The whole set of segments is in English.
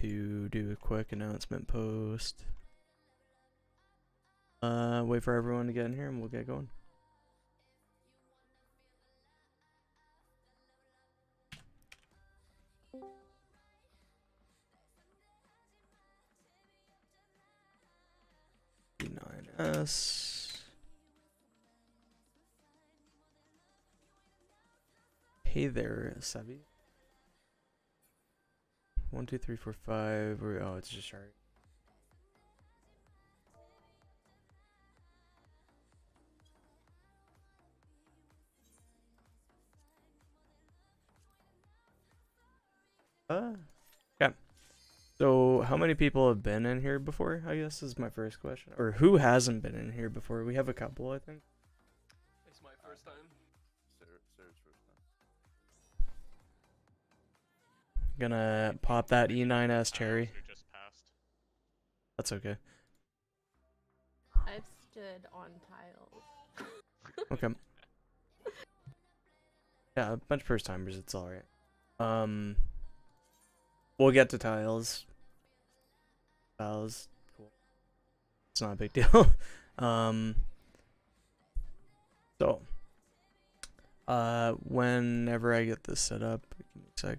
to do a quick announcement post. Wait for everyone to get in here and we'll get going. E9S. Hey there, Sabi. 1, 2, 3, 4, 5. Oh, it's just Shari. Okay. So, how many people have been in here before? I guess is my first question. Or who hasn't been in here before? We have a couple, I think. It's my first time. Sarah's first time. Gonna pop that E9S cherry. Just passed. That's okay. I've stood on tiles. Okay. Yeah, a bunch of first timers. It's all right. We'll get to tiles. Tiles, cool. It's not a big deal. So, whenever I get this set up, give me a sec.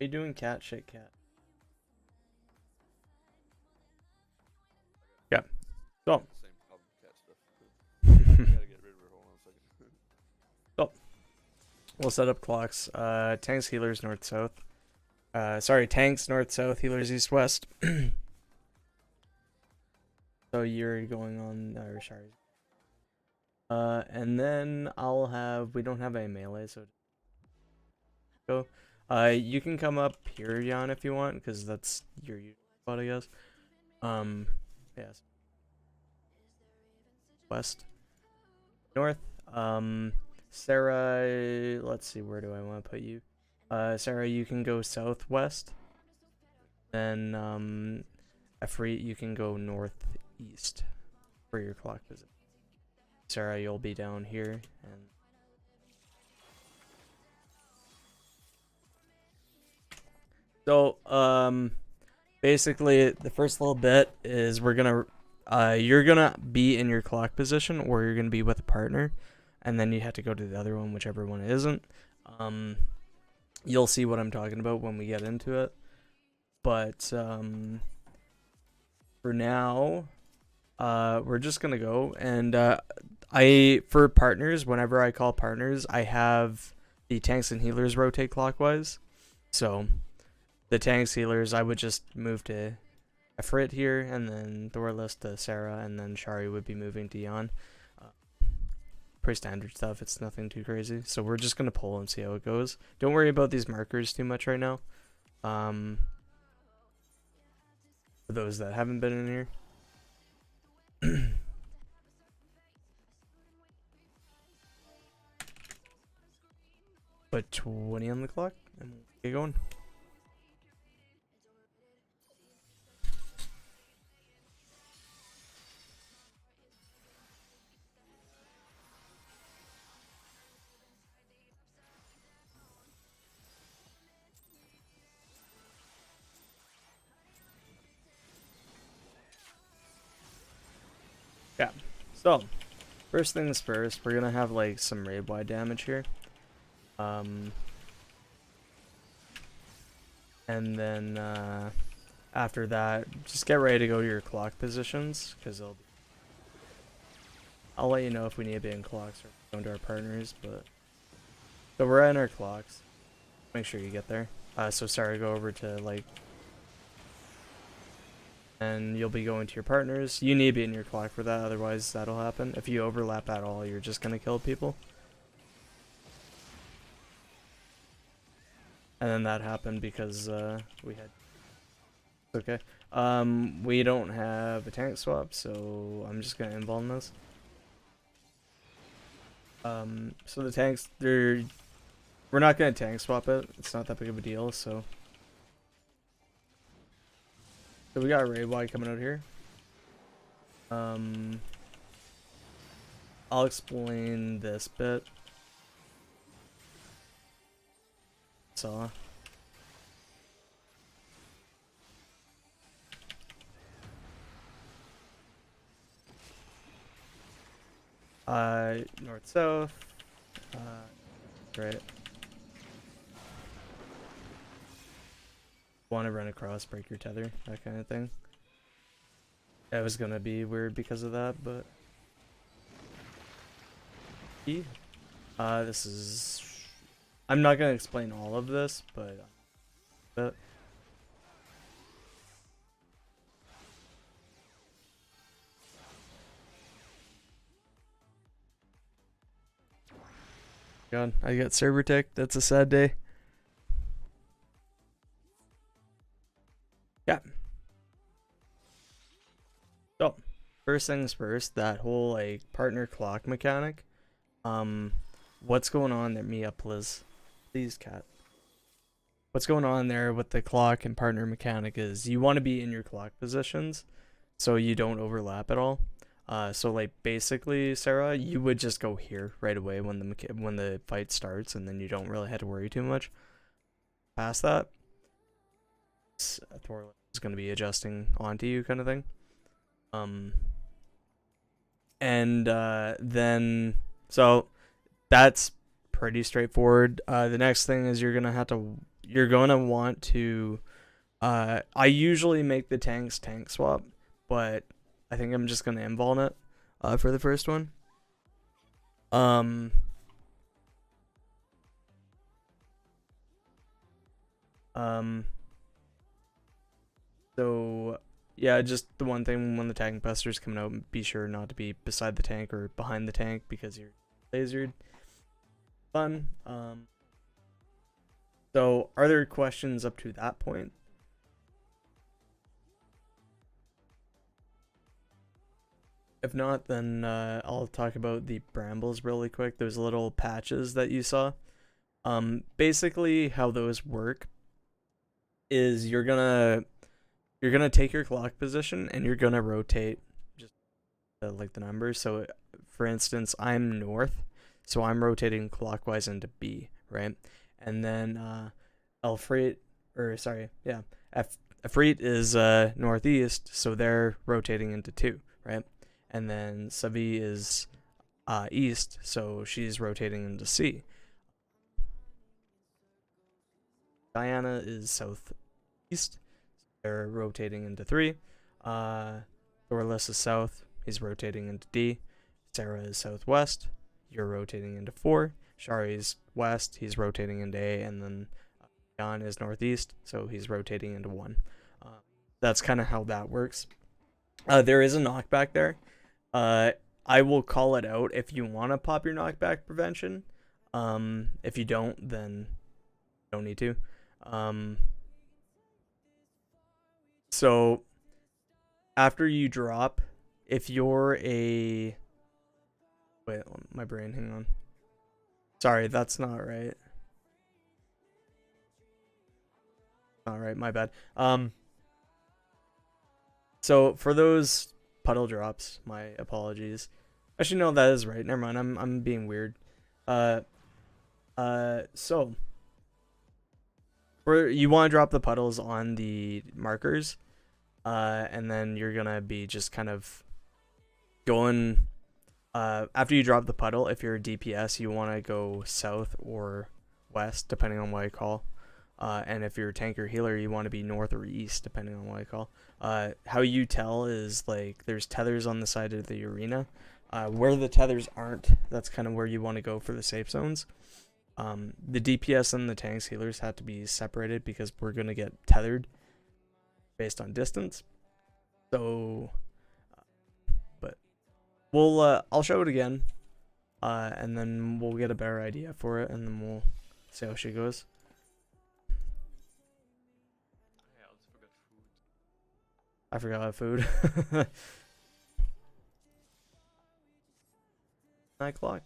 Are you doing cat shit, cat? Yeah. So. Same problem, cat stuff. I gotta get rid of her. Hold on a second. So. We'll set up clocks. Tanks, healers, north, south. Sorry, tanks, north, south, healers, east, west. So you're going on, sorry. And then I'll have, we don't have a melee, so go. You can come up here, Jan, if you want, because that's your spot, I guess. Yes. West. North. Sarah, let's see, where do I want to put you? Sarah, you can go southwest. Then, Efreet, you can go northeast for your clock visit. Sarah, you'll be down here, and so, basically, the first little bit is we're gonna, you're gonna be in your clock position, or you're gonna be with a partner, and then you have to go to the other one, whichever one it isn't. You'll see what I'm talking about when we get into it, but for now, we're just gonna go, and for partners, whenever I call partners, I have the tanks and healers rotate clockwise, so. The tanks healers, I would just move to Efrit here, and then Thorless to Sarah, and then Shari would be moving to Jan. Pretty standard stuff, it's nothing too crazy. So we're just going to pull and see how it goes. Don't worry about these markers too much right now. For those that haven't been in here. Put 20 on the clock, and we'll get going. Yeah, so first things first, we're gonna have like some raid wide damage here. And then after that, just get ready to go to your clock positions, because I'll let you know if we need to be in clocks or going to our partners, but so we're in our clocks. Make sure you get there. So sorry, go over to like, and you'll be going to your partners. You need to be in your clock for that, otherwise that'll happen. If you overlap at all, you're just gonna kill people. And then that happened because we had. Okay. We don't have a tank swap, so I'm just gonna involve this. So the tanks, we're not gonna tank swap it. It's not that big of a deal, so. So we got Ray Y coming out here. I'll explain this bit. So. North south. Right. Want to run across, break your tether, that kind of thing. It was gonna be weird because of that, but this is. I'm not gonna explain all of this, but God, I got server tech. That's a sad day. Yeah. So, first things first, that whole like partner clock mechanic. What's going on there? Me up, Liz. Please, cat. What's going on there with the clock and partner mechanic is you want to be in your clock positions so you don't overlap at all. So like basically, Sarah, you would just go here right away when the fight starts, and then you don't really have to worry too much past that. Thor is going to be adjusting onto you, kind of thing. And then so that's pretty straightforward. The next thing is you're gonna want to. I usually make the tanks tank swap, but I think I'm just gonna invuln it for the first one. So yeah, just the one thing when the tank buster's coming out, be sure not to be beside the tank or behind the tank because you're lasered. Fun. So are there questions up to that point? If not, then I'll talk about the brambles really quick. Those little patches that you saw. Basically how those work is you're gonna take your clock position and you're gonna rotate just like the numbers. So for instance, I'm north, so I'm rotating clockwise into B, right? And then Efreet is northeast, so they're rotating into 2, right? And then Savi is east, so she's rotating into C. Diana is southeast, they're rotating into 3. Thorless is south, he's rotating into D. Sarah is southwest, you're rotating into 4. Shari's west, he's rotating into A, and then Jan is northeast, so he's rotating into 1. That's kind of how that works. There is a knockback there. I will call it out if you want to pop your knockback prevention. If you don't, then you don't need to. So after you drop, if you're a... Wait, my brain, hang on. Sorry, that's not right. All right, my bad. So for those puddle drops, my apologies. Actually, no, that is right. Never mind. I'm being weird. So you want to drop the puddles on the markers, and then you're gonna be just kind of going. After you drop the puddle, if you're a DPS, you want to go south or west, depending on what I call. And if you're a tank or healer, you want to be north or east, depending on what I call. How you tell is like there's tethers on the side of the arena. Where the tethers aren't, that's kind of where you want to go for the safe zones. The DPS and the tanks healers have to be separated because we're going to get tethered based on distance. So, but I'll show it again, and then we'll get a better idea for it, and then we'll see how she goes. Yeah, I also forgot food. I forgot food. 9 o'clock.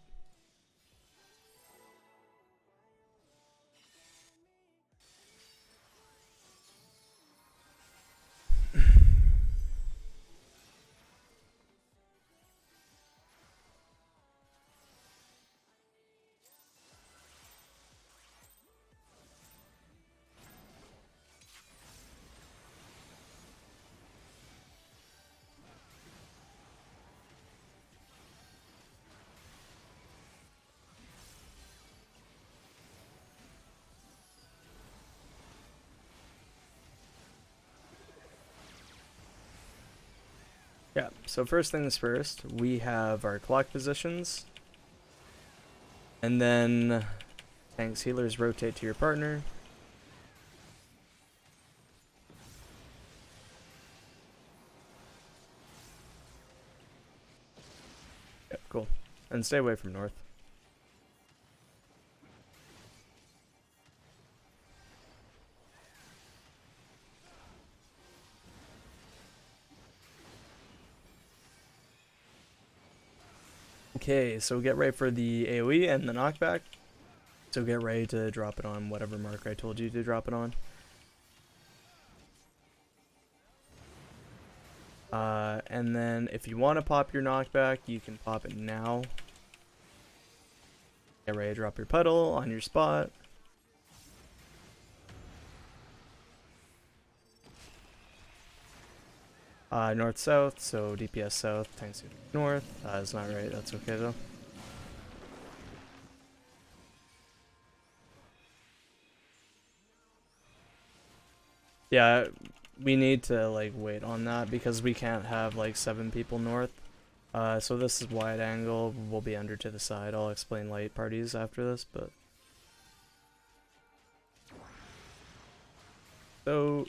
Yeah, so first things first, we have our clock positions. And then tanks, healers rotate to your partner. Yeah, cool. And stay away from north. Okay, so get ready for the AoE and the knockback. So get ready to drop it on whatever mark I told you to drop it on. And then if you want to pop your knockback, you can pop it now. Get ready to drop your puddle on your spot. North-south, so DPS south, tanks north. That's not right, that's okay though. Yeah, we need to like wait on that because we can't have like 7 people north. So this is wide angle, we'll be under to the side. I'll explain light parties after this, but so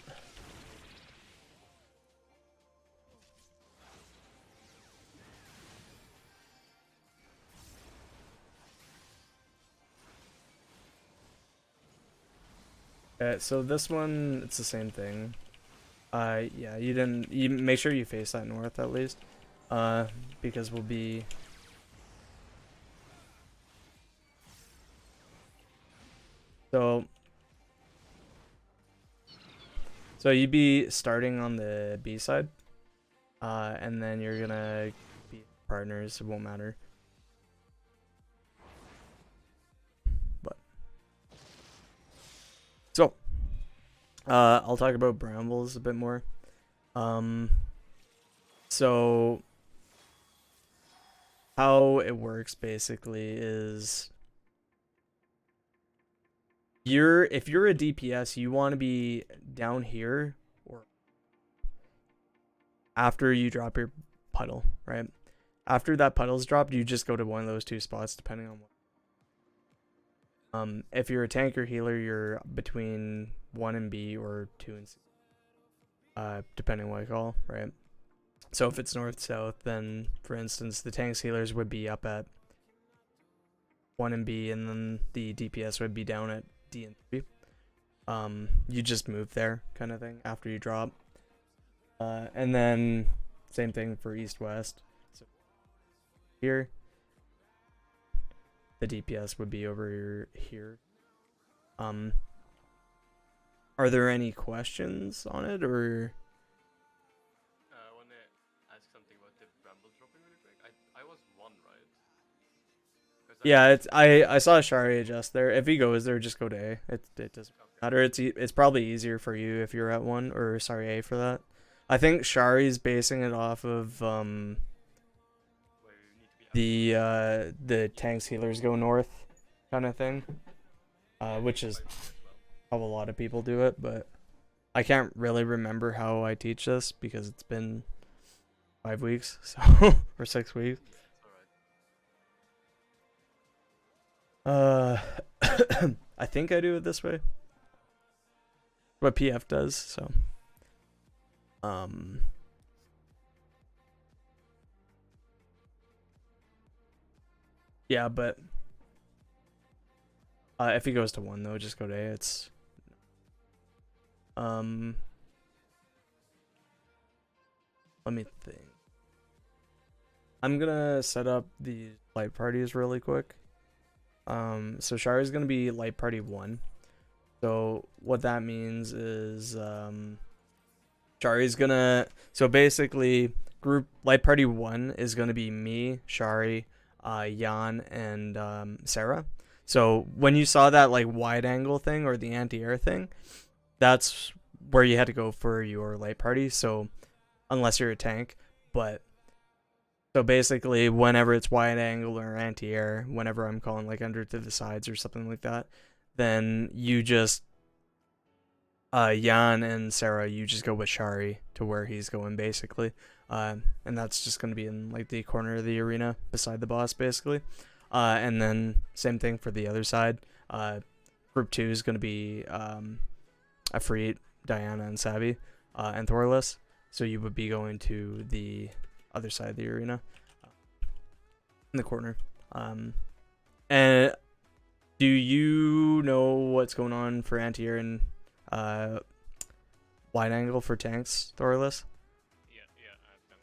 so this one, it's the same thing. Yeah, you make sure you face that north at least. Because we'll be... So you'd be starting on the B side. And then you're gonna be partners, it won't matter. So, I'll talk about brambles a bit more. So how it works basically is if you're a DPS, you want to be down here or after you drop your puddle, right? After that puddle's dropped, you just go to one of those 2 spots depending on what. If you're a tank or healer, you're between 1 and B or 2 and C. Depending on what I call, right? So if it's north-south, then for instance, the tanks healers would be up at 1 and B, and then the DPS would be down at D and 3. You just move there, kind of thing, after you drop. And then same thing for east-west. So here, the DPS would be over here. Are there any questions on it, or? I want to ask something about the bramble dropping really quick. I was 1, right? 'Cause Yeah, I saw Shari adjust there. If he goes there, just go to A. It doesn't matter. It's probably easier for you if you're at 1, or sorry, A for that. I think Shari's basing it off of where you need to be the tanks healers go north kind of thing. Which is how a lot of people do it, but I can't really remember how I teach this because it's been 5 weeks, so or 6 weeks. Alright. I think I do it this way. What PF does, so yeah, but if he goes to 1 though, just go to A. It's let me think. I'm gonna set up the light parties really quick. So Shari's gonna be light party 1. So what that means is Shari's gonna, so basically group light party 1 is gonna be me, Shari, Jan, and Sarah. So when you saw that like wide angle thing or the anti-air thing, that's where you had to go for your light party. So unless you're a tank, but so basically whenever it's wide angle or anti-air, whenever I'm calling like under to the sides or something like that, then you just Jan and Sarah, you just go with Shari to where he's going basically. And that's just going to be in like the corner of the arena beside the boss, basically. And then same thing for the other side. Group 2 is going to be Afreet, Diana, and Savvy, and Thorless. So you would be going to the other side of the arena, in the corner. And do you know what's going on for anti-air and wide angle for tanks, Thorless? Yeah, I've done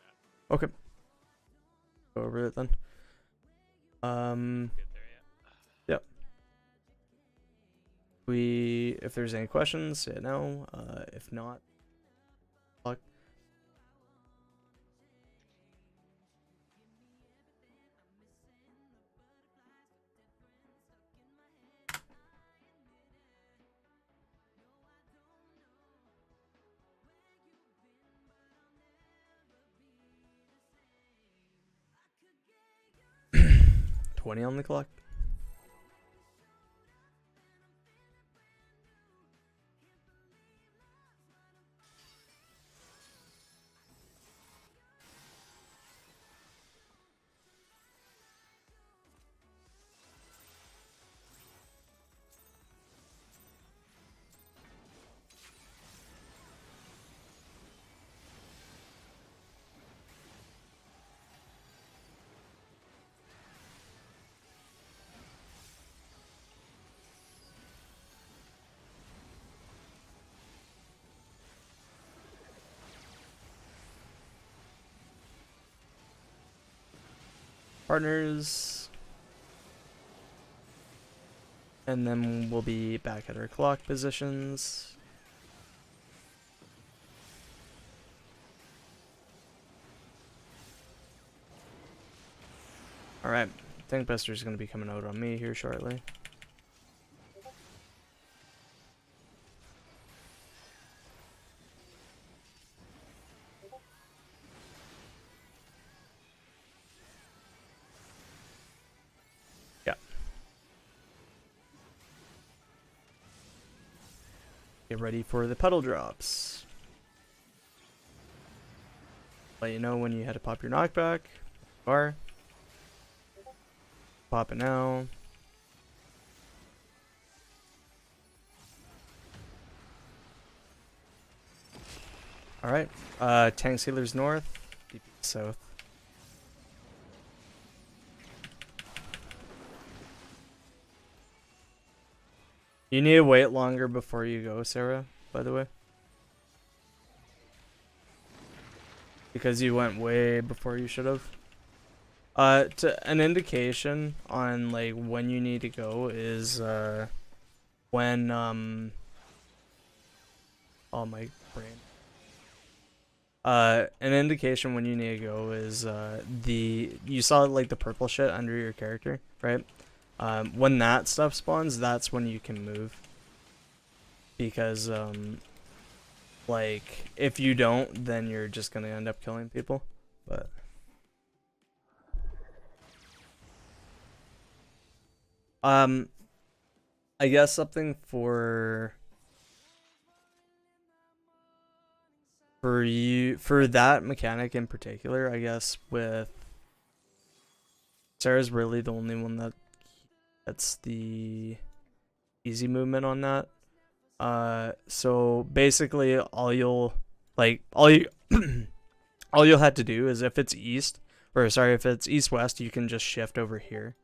that. Okay. Go over it then. Get there yet? If there's any questions, say it now. If not, fuck. $20 on the clock. Partners. And then we'll be back at our clock positions. Alright, Tank Buster's going to be coming out on me here shortly. Get ready for the puddle drops. Let you know when you had to pop your knockback. Bar. Pop it now. Alright. Tank Sealers north. DP south. You need to wait longer before you go, Sarah, by the way. Because you went way before you should have. An indication on like when you need to go is when oh my brain. An indication when you need to go is you saw like the purple shit under your character, right? When that stuff spawns, that's when you can move. Because like if you don't, then you're just gonna end up killing people. But I guess something for you, for that mechanic in particular, I guess with Sarah's really the only one that's the easy movement on that. So basically all you'll have to do is if it's east-west, you can just shift over here.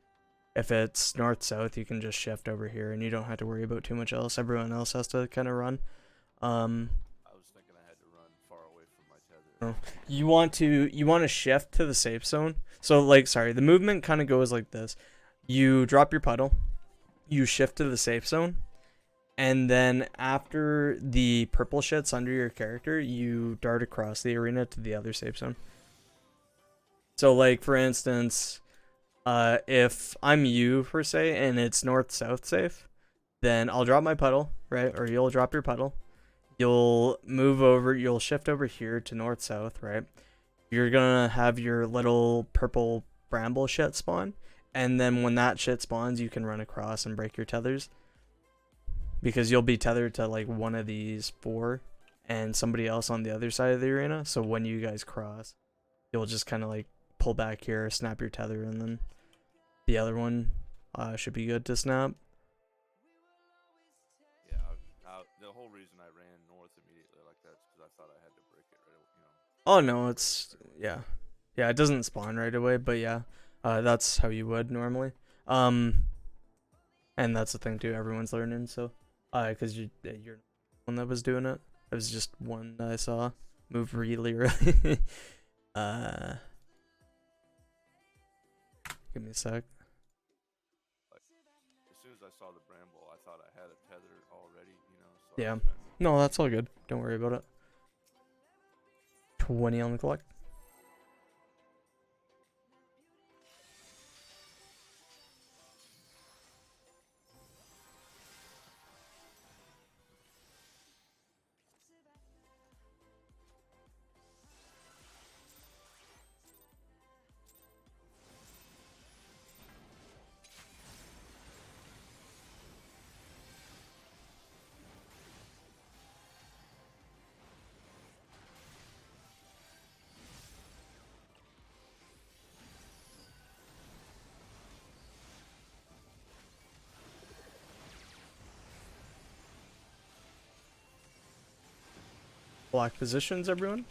If it's north-south, you can just shift over here, and you don't have to worry about too much else. Everyone else has to kind of run. I was thinking I had to run far away from my tether. You want to shift to the safe zone. So the movement kind of goes like this. You drop your puddle, you shift to the safe zone, and then after the purple shit's under your character, you dart across the arena to the other safe zone. So like for instance, if I'm you per se and it's north-south safe, then I'll drop my puddle, right? Or you'll drop your puddle. You'll move over, you'll shift over here to north-south, right? You're gonna have your little purple bramble shit spawn, and then when that shit spawns, you can run across and break your tethers. Because you'll be tethered to like one of these four and somebody else on the other side of the arena. So when you guys cross, you'll just kind of like pull back here, snap your tether, and then the other one should be good to snap. Yeah, the whole reason I ran north immediately like that is because I thought I had to break it right, you know. Oh no, it's yeah, it doesn't spawn right away, but yeah, that's how you would normally. And that's the thing too. Everyone's learning, so because you're the one that was doing it. It was just one that I saw move really, really. Give me a sec. Like, as soon as I saw the bramble, I thought I had a tether already, you know. So Yeah. I was trying to- No, that's all good. Don't worry about it. 20 on the clock. Block positions, everyone.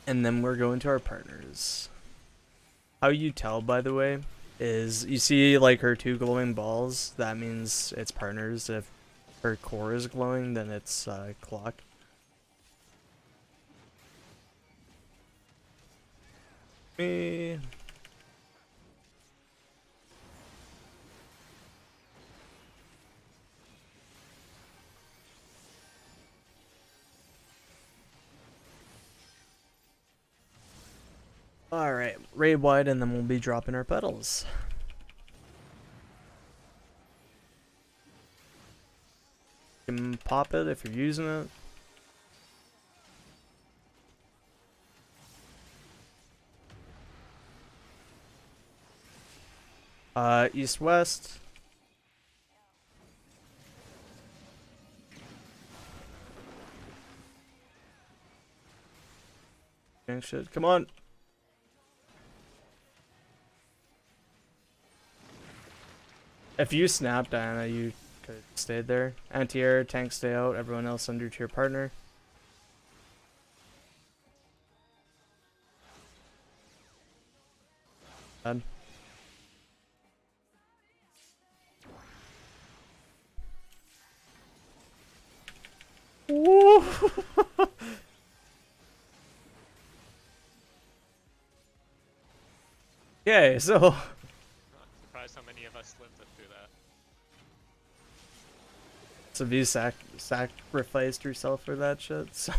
And then we're going to our partners. How you tell, by the way, is you see like her 2 glowing balls. That means it's partners. If her core is glowing, then it's clock. Me. Alright, raid wide, and then we'll be dropping our petals. You can pop it if you're using it. East west. Shit, come on. If you snap, Diana, you could have stayed there. Anti-air, tank stay out, everyone else under to your partner. Bad. Woo! Okay, so I'm surprised how many of us lived through that. so you sacrificed yourself for that shit. So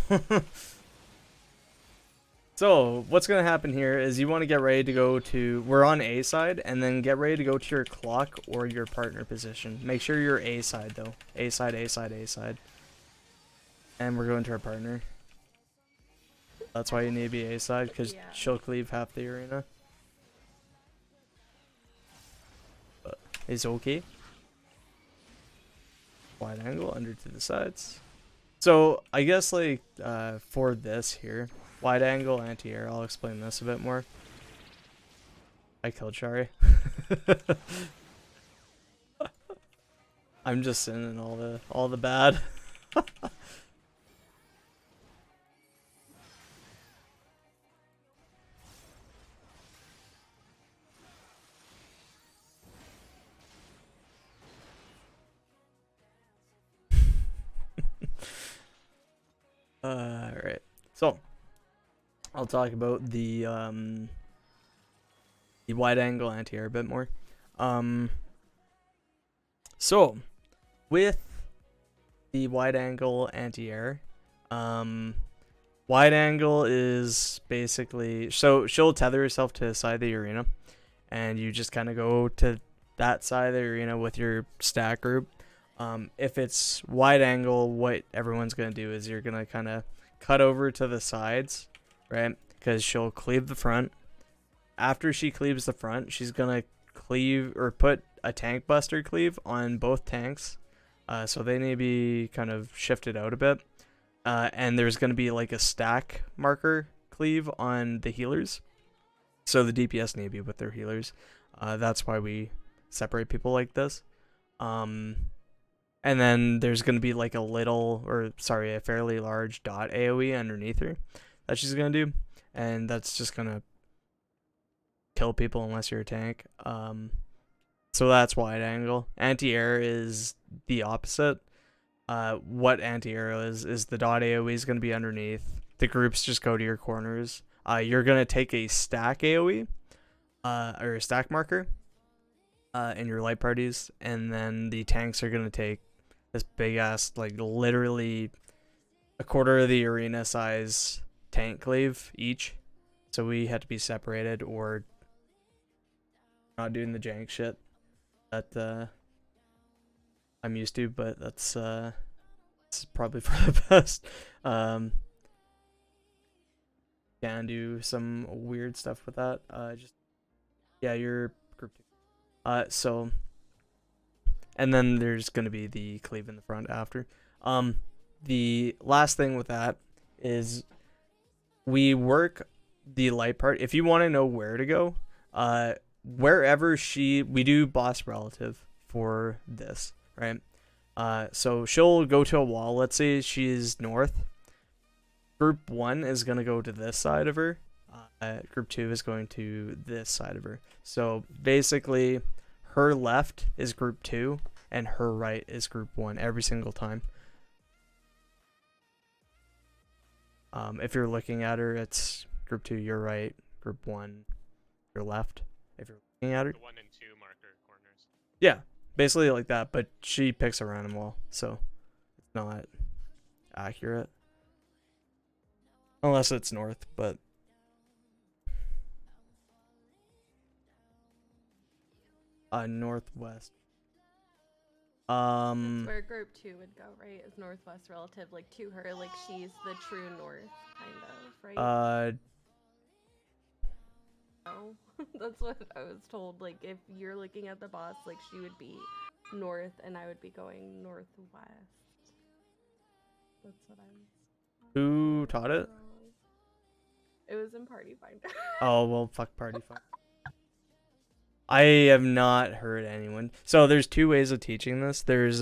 so what's gonna happen here is you want to get ready to go to, we're on A side, and then get ready to go to your clock or your partner position. Make sure you're A side though. A side, A side, A side. And we're going to our partner. That's why you need to be A side, because Yeah. she'll cleave half the arena. But it's okay. Wide angle, under to the sides. So I guess like for this here, wide angle, anti-air, I'll explain this a bit more. I killed Shari. I'm just sending all the bad. Alright. So I'll talk about the wide angle anti-air a bit more. So with the wide angle anti-air, wide angle is basically, so she'll tether herself to the side of the arena, and you just kind of go to that side of the arena with your stack group. If it's wide angle, what everyone's going to do is you're going to kind of cut over to the sides, right? Because she'll cleave the front. After she cleaves the front, she's going to cleave or put a tank buster cleave on both tanks. So they need to be kind of shifted out a bit. and there's gonna be like a stack marker cleave on the healers. So the DPS need to be with their healers. That's why we separate people like this. And then there's gonna be like a fairly large dot AoE underneath her that she's gonna do, and that's just gonna kill people unless you're a tank. So that's wide angle. Anti-air is the opposite. What anti-air is the dot AoE is gonna be underneath. The groups just go to your corners. You're gonna take a stack AoE, or a stack marker, in your light parties, and then the tanks are gonna take this big ass, like literally a quarter of the arena size tank cleave each. So we had to be separated or not doing the jank shit that I'm used to, but that's it's probably for the best. Can do some weird stuff with that. You're group 2. So and then there's gonna be the cleave in the front after. The last thing with that is we work the light part. If you want to know where to go, wherever we do boss relative for this, right? So she'll go to a wall. Let's say she's north. Group 1 is gonna go to this side of her. Group 2 is going to this side of her. So basically, her left is group 2 and her right is group 1 every single time. If you're looking at her, it's group 2 your right, group 1 your left. If you're looking at her, The 1 and 2 marker corners. yeah, basically like that. But she picks a random wall, so it's not accurate unless it's north. But northwest. That's where group 2 would go, right? Is northwest relative, like to her, like she's the true north, kind of, right? No, that's what I was told. Like if you're looking at the boss, like she would be north, and I would be going northwest. That's what I was. Who taught it? It was in Party Finder. Oh, well, fuck Party Finder. I have not heard anyone. So there's two ways of teaching this. There's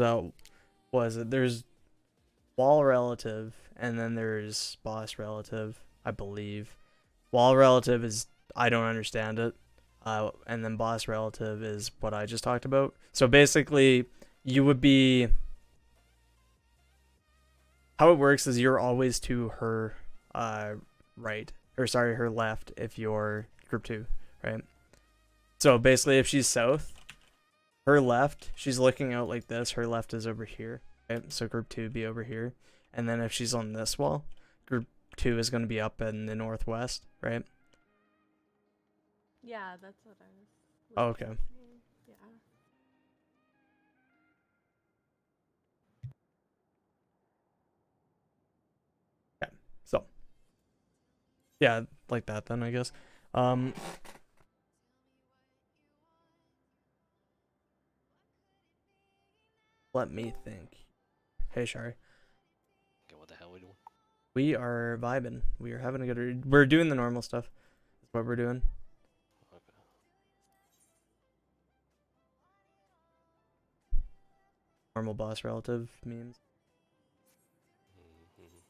there's wall relative, and then there's boss relative, I believe. Wall relative is I don't understand it. And then boss relative is what I just talked about. So basically, you would be how it works is you're always to her right, or sorry, her left if you're group 2, right? So basically, if she's south, her left, she's looking out like this. Her left is over here, right? So group 2 would be over here. And then if she's on this wall, group 2 is going to be up in the northwest, right? Yeah, that's what I was. Oh, okay. Yeah. Okay. So, yeah, like that then, I guess. Let me think. Hey, Shari. Okay, what the hell are we doing? We are vibing. We are having a we're doing the normal stuff. That's what we're doing. Okay. Normal boss relative memes. Mm-hmm.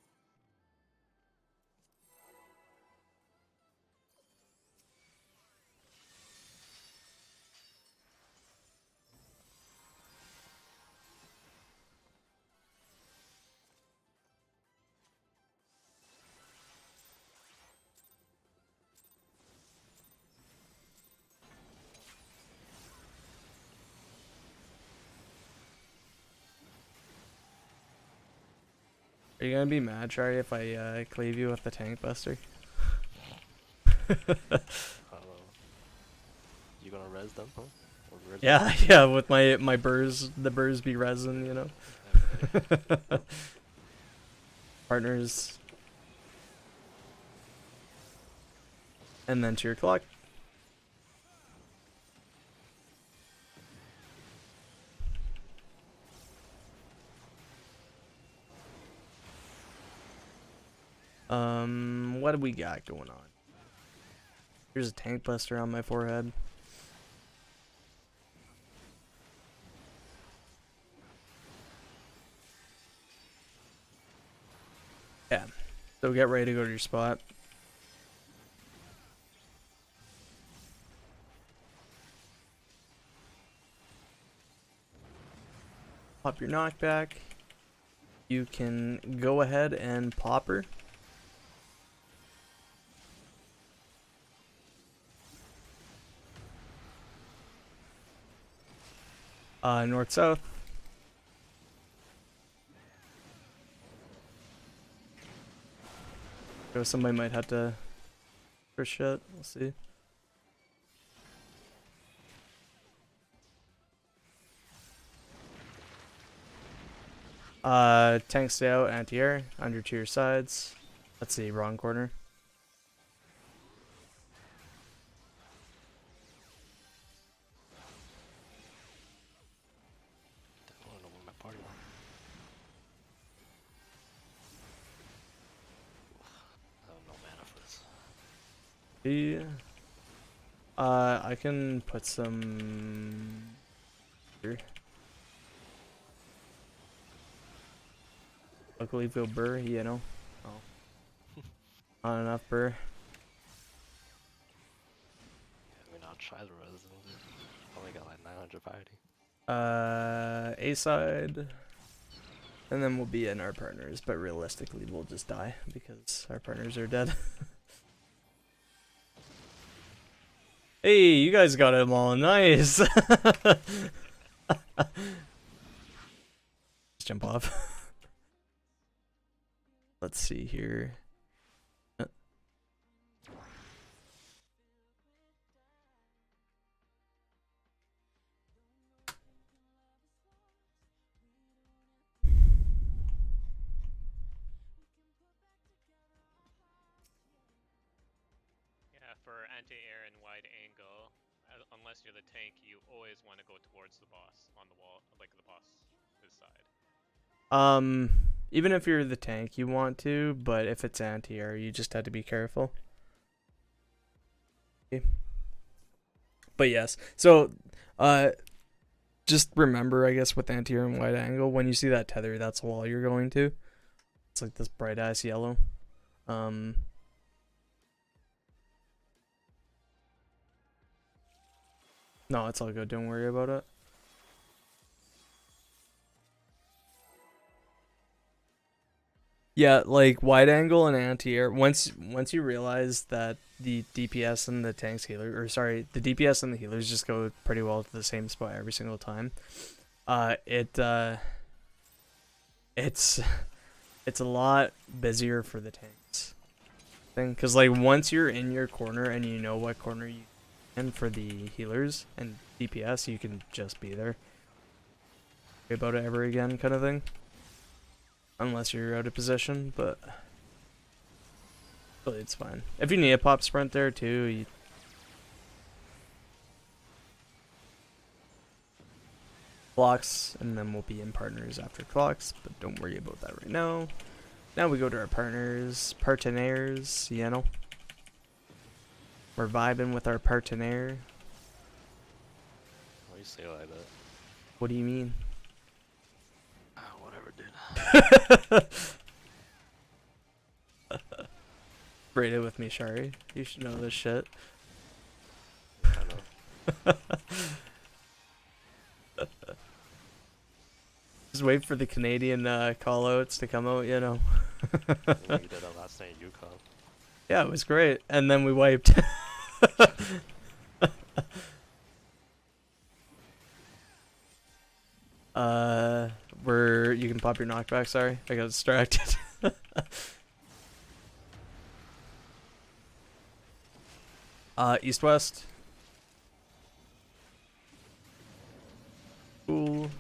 Are you gonna be mad, Shari, if I cleave you with the tank buster? I don't know. You gonna res them, huh? Or res Yeah, them? yeah, with my burrs, the burrs be resin, you know. Okay. Partners. And then to your clock. What do we got going on? Here's a tank buster on my forehead. Yeah. So get ready to go to your spot. Pop your knockback. You can go ahead and pop her. North south. So somebody might have to for shit. We'll see. Tank stay out, anti-air, under to your sides. Let's see, wrong corner. I don't know where my party are. I have no mana for this. Yeah. I can put some here. Luckily, feel burr, you know. Oh, not enough burr. I mean, I'll try the res. Only got like 900 piety. A side, and then we'll be in our partners. But realistically, we'll just die because our partners are dead. Hey, you guys got them all nice. Just jump off. Let's see here. Yeah, for anti-air and wide angle, unless you're the tank, you always want to go towards the boss on the wall, like the boss his side. Even if you're the tank, you want to, but if it's anti-air, you just have to be careful. Okay. But yes, so just remember, I guess, with anti-air and wide angle, when you see that tether, that's the wall you're going to. It's like this bright ass yellow. No, it's all good. Don't worry about it. Yeah, like wide angle and anti-air. Once you realize that the DPS and the tanks healer, or sorry, the DPS and the healers just go pretty well to the same spot every single time. It's a lot busier for the tanks thing, because like once you're in your corner and you know what corner you in for the healers and DPS, you can just be there. Worry about it ever again, kind of thing. Unless you're out of position, but really it's fine. If you need a pop sprint there too, you clocks, and then we'll be in partners after clocks, but don't worry about that right now. Now we go to our partners, partenaires, you know. We're vibing with our partenaire. Why you say it like that? What do you mean? Whatever, dude. Braid with me, Shari. You should know this shit. I know. Just wait for the Canadian call-outs to come out, you know. You did that last night in Yukon. Yeah, it was great. And then we wiped. You can pop your knockback, sorry. I got distracted. East-west. Cool.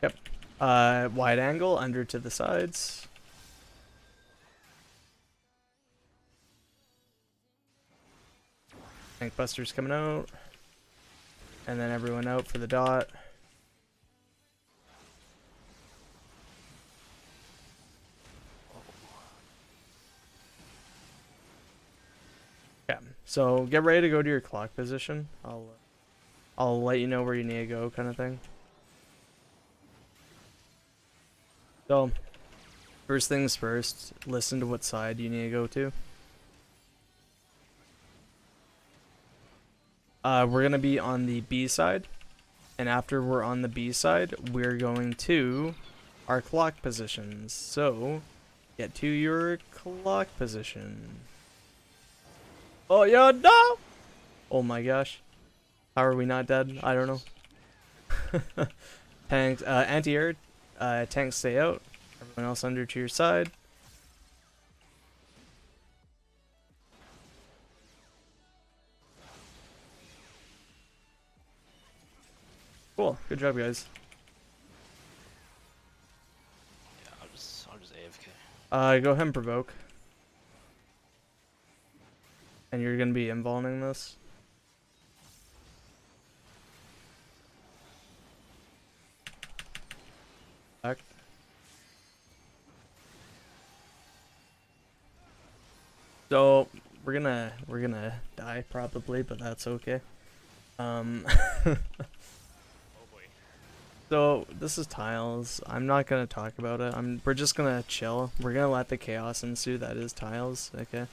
Yep. Wide angle, under to the sides. Tank Buster's coming out. And then everyone out for the dot. Yeah, so get ready to go to your clock position. I'll let you know where you need to go, kind of thing. So, first things first, listen to what side you need to go to. We're gonna be on the B side, and after we're on the B side, we're going to our clock positions. So, get to your clock position. Oh yeah, no! Oh my gosh. How are we not dead? I don't know. Tanks, anti-air, tanks stay out. Everyone else under to your side. Cool. Good job, guys. Yeah, I'll just AFK. Go ahead and provoke. And you're gonna be involving this. Back. So we're gonna die probably, but that's okay. Oh boy. So this is tiles. I'm not gonna talk about it. We're just gonna chill. We're gonna let the chaos ensue. That is tiles. Okay.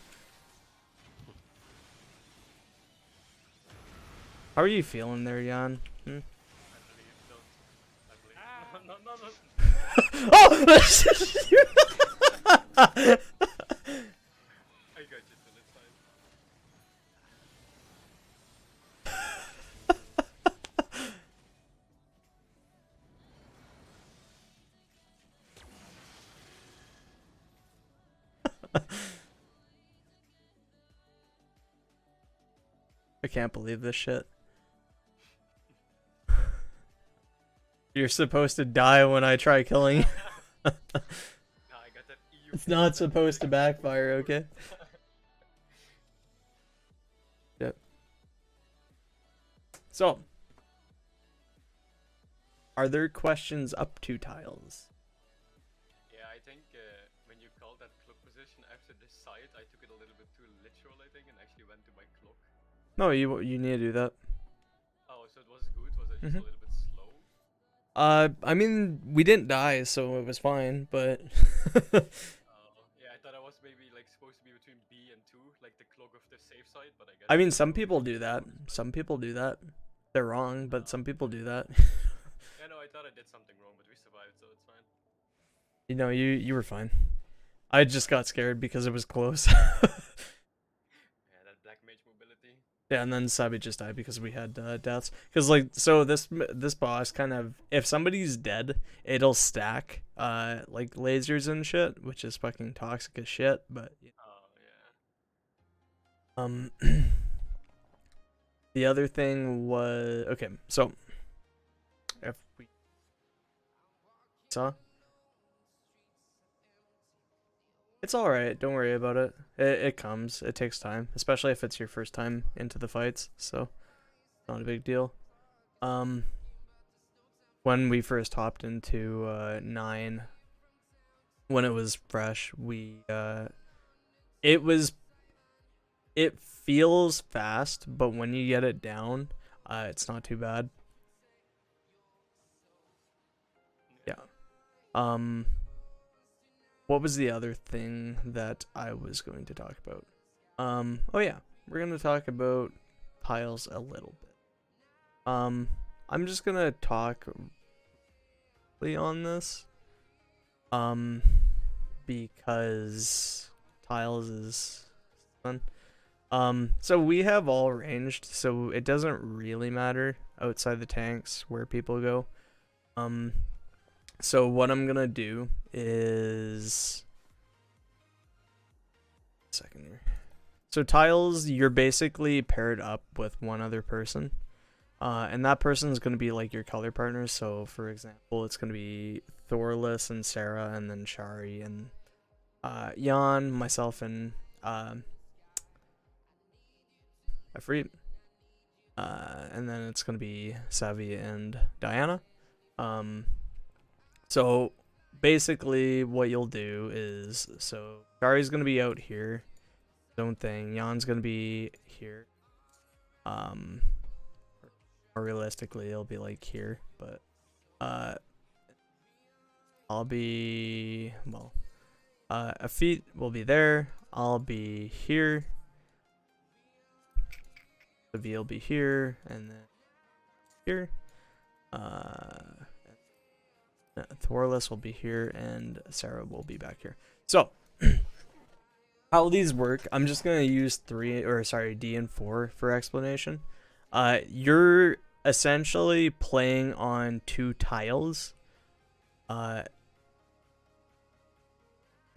How are you feeling there, Jan? Hmm? I believe. No. Oh! I got you till it's fine. I can't believe this shit. You're supposed to die when I try killing you. Nah, I got that EU. It's not supposed to backfire, okay? Yep. So, are there questions up to tiles? Yeah, I think when you called that clock position after this side, I took it a little bit too literal, I think, and actually went to my clock. No, you need to do that. Oh, so it was good? Was I just Mhm. a little bit slow? I mean, we didn't die, so it was fine, but Yeah, I thought I was maybe like supposed to be between B and 2, like the clock of the safe side, but I guess. I mean, it's some probably people not do that. close, but- Some people do that. They're wrong, but some people do that. Yeah, no, I thought I did something wrong, but we survived, so it's fine. You know, you were fine. I just got scared because it was close. Yeah, that black mage mobility. Yeah, and then Sabi just died because we had deaths. Because like, so this boss kind of, if somebody's dead, it'll stack like lasers and shit, which is fucking toxic as shit. But Oh, yeah. the other thing was okay. So if we saw, it's all right. Don't worry about it. It comes. It takes time, especially if it's your first time into the fights. So not a big deal. When we first hopped into 9, when it was fresh, it feels fast, but when you get it down, it's not too bad. Yeah. What was the other thing that I was going to talk about? Oh yeah, we're gonna talk about tiles a little bit. I'm just gonna talk on this. Because tiles is fun. So we have all ranged, so it doesn't really matter outside the tanks where people go. So what I'm gonna do is second here. So tiles, you're basically paired up with one other person. And that person is going to be like your color partner. So, for example, it's going to be Thorless and Sarah, and then Shari and Jan, myself, and Ifrit. And then it's gonna be Savvy and Diana. So basically what you'll do is, so Shari's gonna be out here, his own thing. Jan's gonna be here. More realistically, it'll be like here, but I'll be, well, Afit will be there. I'll be here. The V will be here, and then here. Thorless will be here, and Sarah will be back here. So, how these work, I'm just gonna use D and 4 for explanation. You're essentially playing on 2 tiles,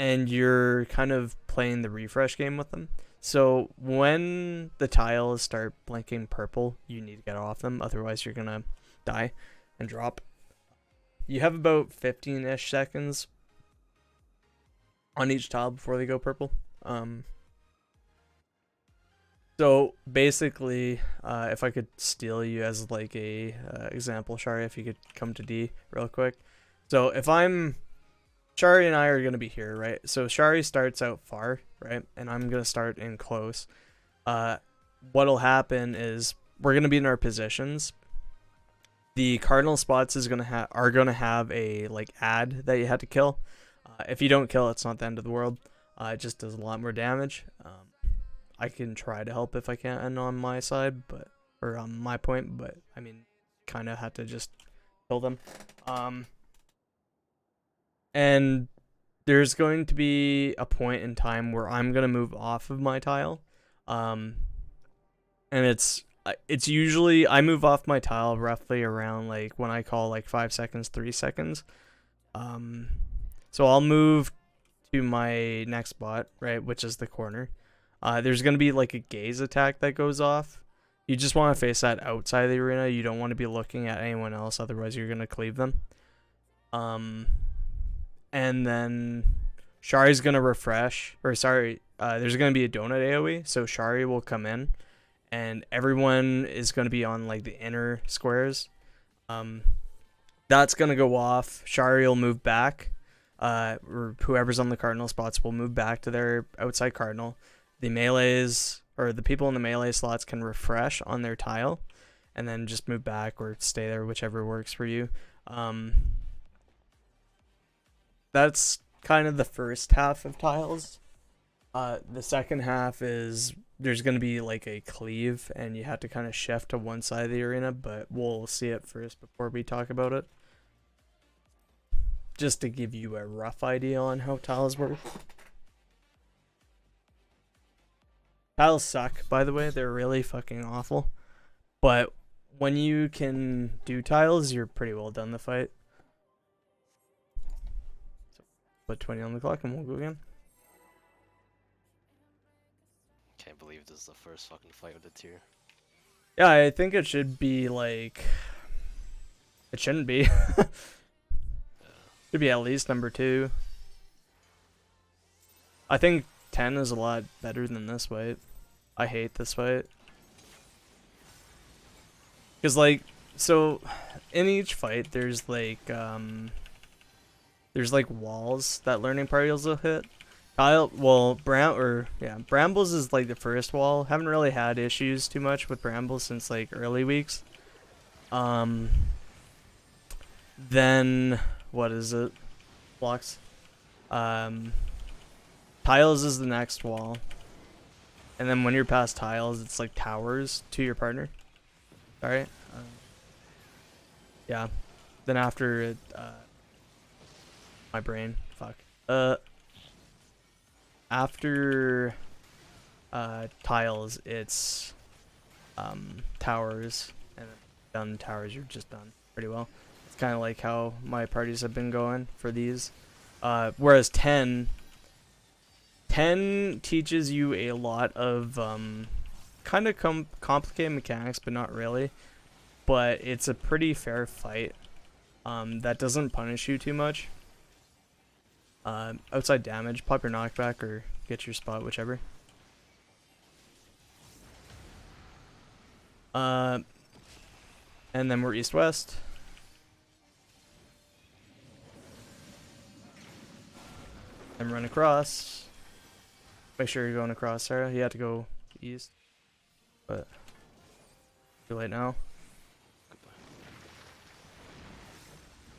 and you're kind of playing the refresh game with them. So when the tiles start blinking purple, you need to get off them, otherwise you're gonna die and drop. You have about 15-ish seconds on each tile before they go purple. So basically, if I could steal you as like a example, Shari, if you could come to D real quick. So if Shari and I are going to be here, right? So Shari starts out far, right? And I'm going to start in close. What'll happen is we're going to be in our positions. The cardinal spots are going to have a like ad that you had to kill. If you don't kill, it's not the end of the world. It just does a lot more damage. I can try to help if I can on my side, or on my point, but I mean, kind of have to just kill them. And there's going to be a point in time where I'm going to move off of my tile. And it's usually, I move off my tile roughly around like when I call like 5 seconds, 3 seconds. So I'll move to my next spot, right, which is the corner. There's going to be like a gaze attack that goes off. You just want to face that outside the arena. You don't want to be looking at anyone else, otherwise you're going to cleave them. And then Shari's going to refresh, there's going to be a donut AoE, so Shari will come in, and everyone is going to be on like the inner squares. That's going to go off. Shari will move back, or whoever's on the cardinal spots will move back to their outside cardinal. The melees, or the people in the melee slots, can refresh on their tile, and then just move back or stay there, whichever works for you. That's kind of the first half of tiles. The second half is there's going to be like a cleave, and you have to kind of shift to one side of the arena, but we'll see it first before we talk about it. Just to give you a rough idea on how tiles work. Tiles suck, by the way. They're really fucking awful. But when you can do tiles, you're pretty well done the fight. So put 20 on the clock and we'll go again. Can't believe this is the first fucking fight with the tier. Yeah, I think it should be like... It shouldn't be. Should be at least number 2. I think 10 is a lot better than this fight. I hate this fight. Because, like, so, in each fight, there's, like walls that learning parties will hit. Brambles is, like, the first wall. Haven't really had issues too much with Brambles since, like, early weeks. Then, what is it? Blocks. Tiles is the next wall. And then when you're past tiles, it's like towers to your partner. Alright? Yeah. Then after it, my brain. Fuck. After tiles, it's towers. And then done towers, you're just done pretty well. It's kind of like how my parties have been going for these. Whereas 10 teaches you a lot of kind of complicated mechanics, but not really. But it's a pretty fair fight that doesn't punish you too much. Outside damage, pop your knockback or get your spot, whichever. And then we're east-west. And run across. Make sure you're going across, Sarah. You have to go east. But too late now.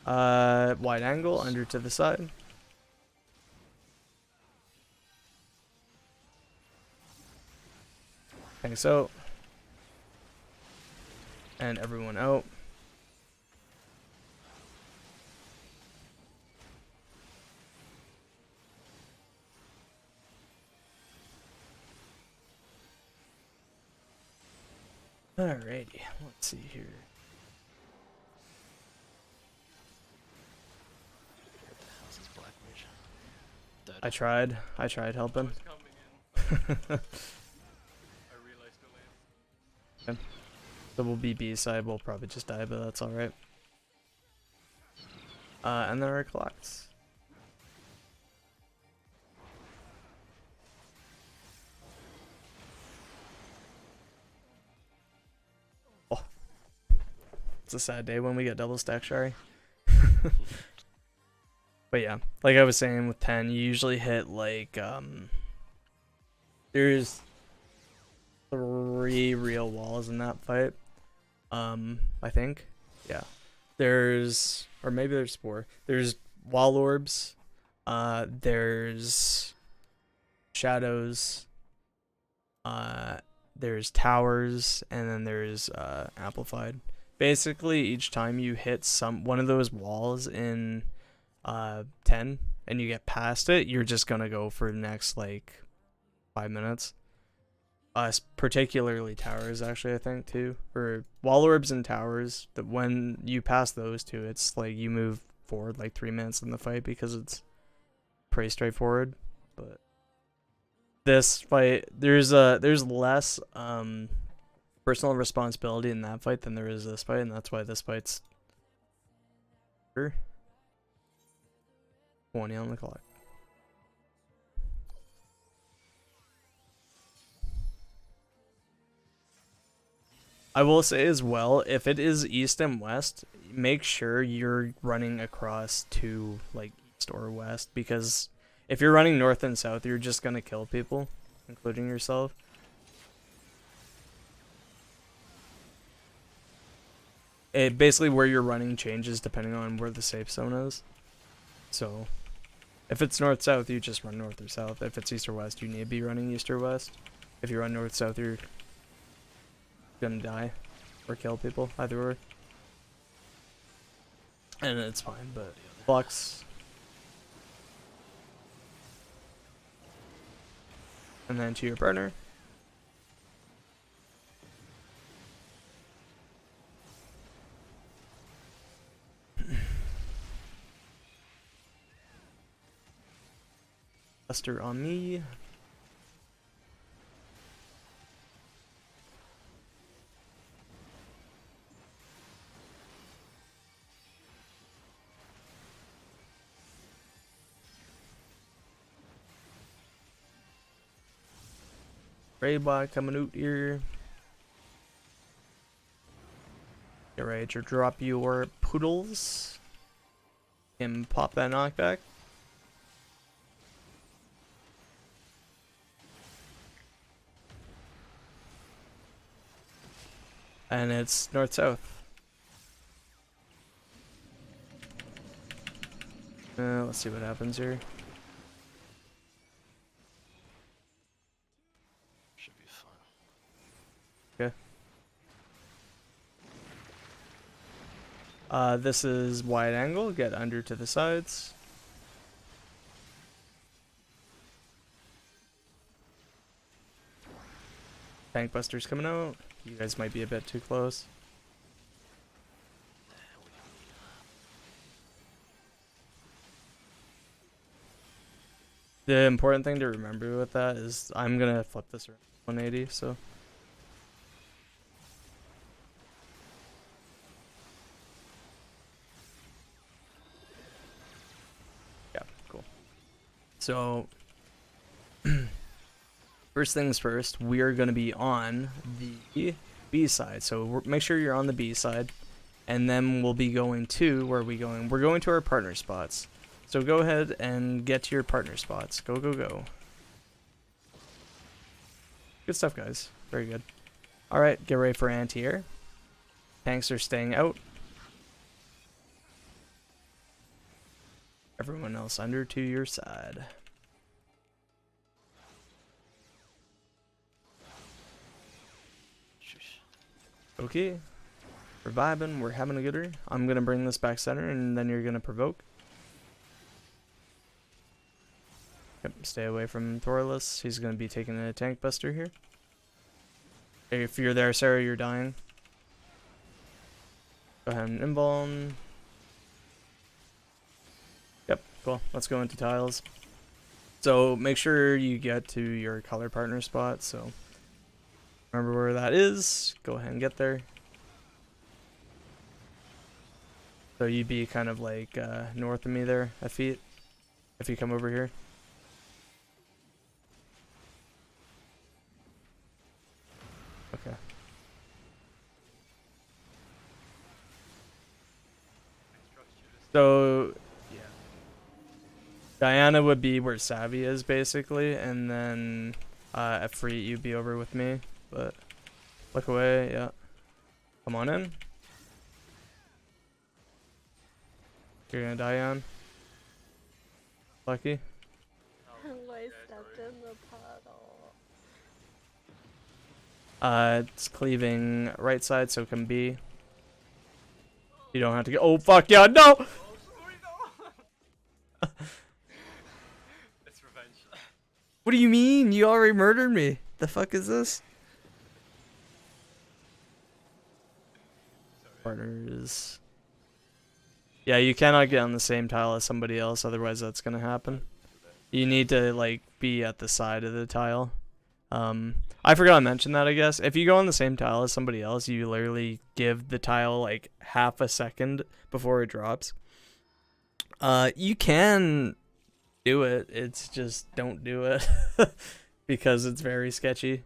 Wide angle, under to the side. Tanks out. And everyone out. Alrighty, let's see here. How's this black mage? Dead. I tried I helping. was coming in. I realized too late. So we'll be B side, we'll probably just die, but that's alright. And then our clocks. Oh. It's a sad day when we get double stack Shari. But yeah, like I was saying with 10, you usually hit like there's 3 real walls in that fight. I think. Yeah. There's, or maybe there's 4. There's wall orbs, there's shadows, there's towers, and then there's amplified. Basically, each time you hit one of those walls in 10 and you get past it, you're just gonna go for the next like 5 minutes. Particularly towers, actually, I think too, or wall orbs and towers. That when you pass those two, it's like you move forward like 3 minutes in the fight because it's pretty straightforward. But this fight, there's less personal responsibility in that fight than there is this fight, and that's why this fight's 20 on the clock. I will say as well, if it is east and west, make sure you're running across to like east or west, because if you're running north and south, you're just gonna kill people, including yourself. It basically where you're running changes depending on where the safe zone is. So if it's north south, you just run north or south. If it's east or west, you need to be running east or west. If you run north south, you're gonna die or kill people, either or. And it's fine, but flux. And then to your partner. Buster on me. Raybot coming out here. Get ready to drop your poodles. And pop that knockback. And it's north-south. Let's see what happens here. Should be fun. Okay. This is wide angle. Get under to the sides. Tank busters coming out. You guys might be a bit too close. The important thing to remember with that is I'm gonna flip this around 180, so. Yeah, cool. So, first things first, we are gonna be on the B side. So make sure you're on the B side. And then we'll be going to, where are we going? We're going to our partner spots. So go ahead and get to your partner spots. Go, go, go. Good stuff, guys. Very good. Alright, get ready for anti-air. Tanks are staying out. Everyone else under to your side. Sheesh. Okay. We're vibing, we're having a gooder. I'm gonna bring this back center and then you're gonna provoke. Yep, stay away from Thorless. He's gonna be taking a tank buster here. If you're there, Sarah, you're dying. Go ahead and invuln. Yep, cool. Let's go into tiles. So make sure you get to your color partner spot. So remember where that is. Go ahead and get there. So you'd be kind of like north of me there, a feet, if you come over here. Okay. So, yeah. Diana would be where Savvy is, basically, and then Efreet, you'd be over with me, but look away, yeah. Come on in. You're gonna die on. Lucky. I stepped in the puddle. It's cleaving right side, so can be. You don't have to go. Oh fuck yeah, no! Oh, sorry, no. It's revenge. What do you mean? You already murdered me. The fuck is this? Partners. Yeah, you cannot get on the same tile as somebody else, otherwise that's gonna happen. You need to like be at the side of the tile. I forgot to mention that, I guess. If you go on the same tile as somebody else, you literally give the tile like half a second before it drops. You can do it, it's just don't do it because it's very sketchy.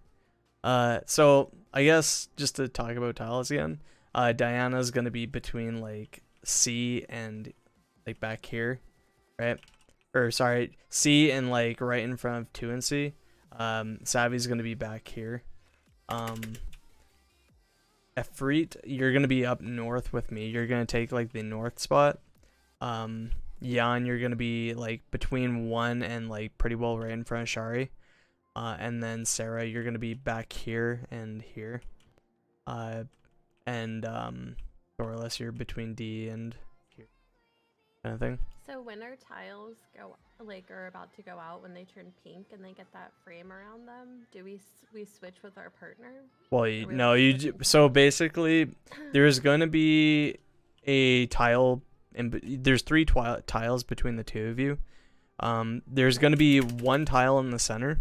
So I guess just to talk about tiles again, Diana's gonna be between like C and like back here, right? Or sorry, C and like right in front of 2 and C. Savvy's gonna be back here. Efreet, you're gonna be up north with me. You're gonna take like the north spot. Jan, you're gonna be like between 1 and like pretty well right in front of Shari. And then Sarah, you're gonna be back here and here. Thorless, you're between D and here, kind of thing. So when our tiles go like are about to go out, when they turn pink and they get that frame around them, do we switch with our partner? Well, Or we no, like switch so basically, there's gonna be a tile, and there's 3 tiles between the 2 of you. There's gonna be 1 tile in the center.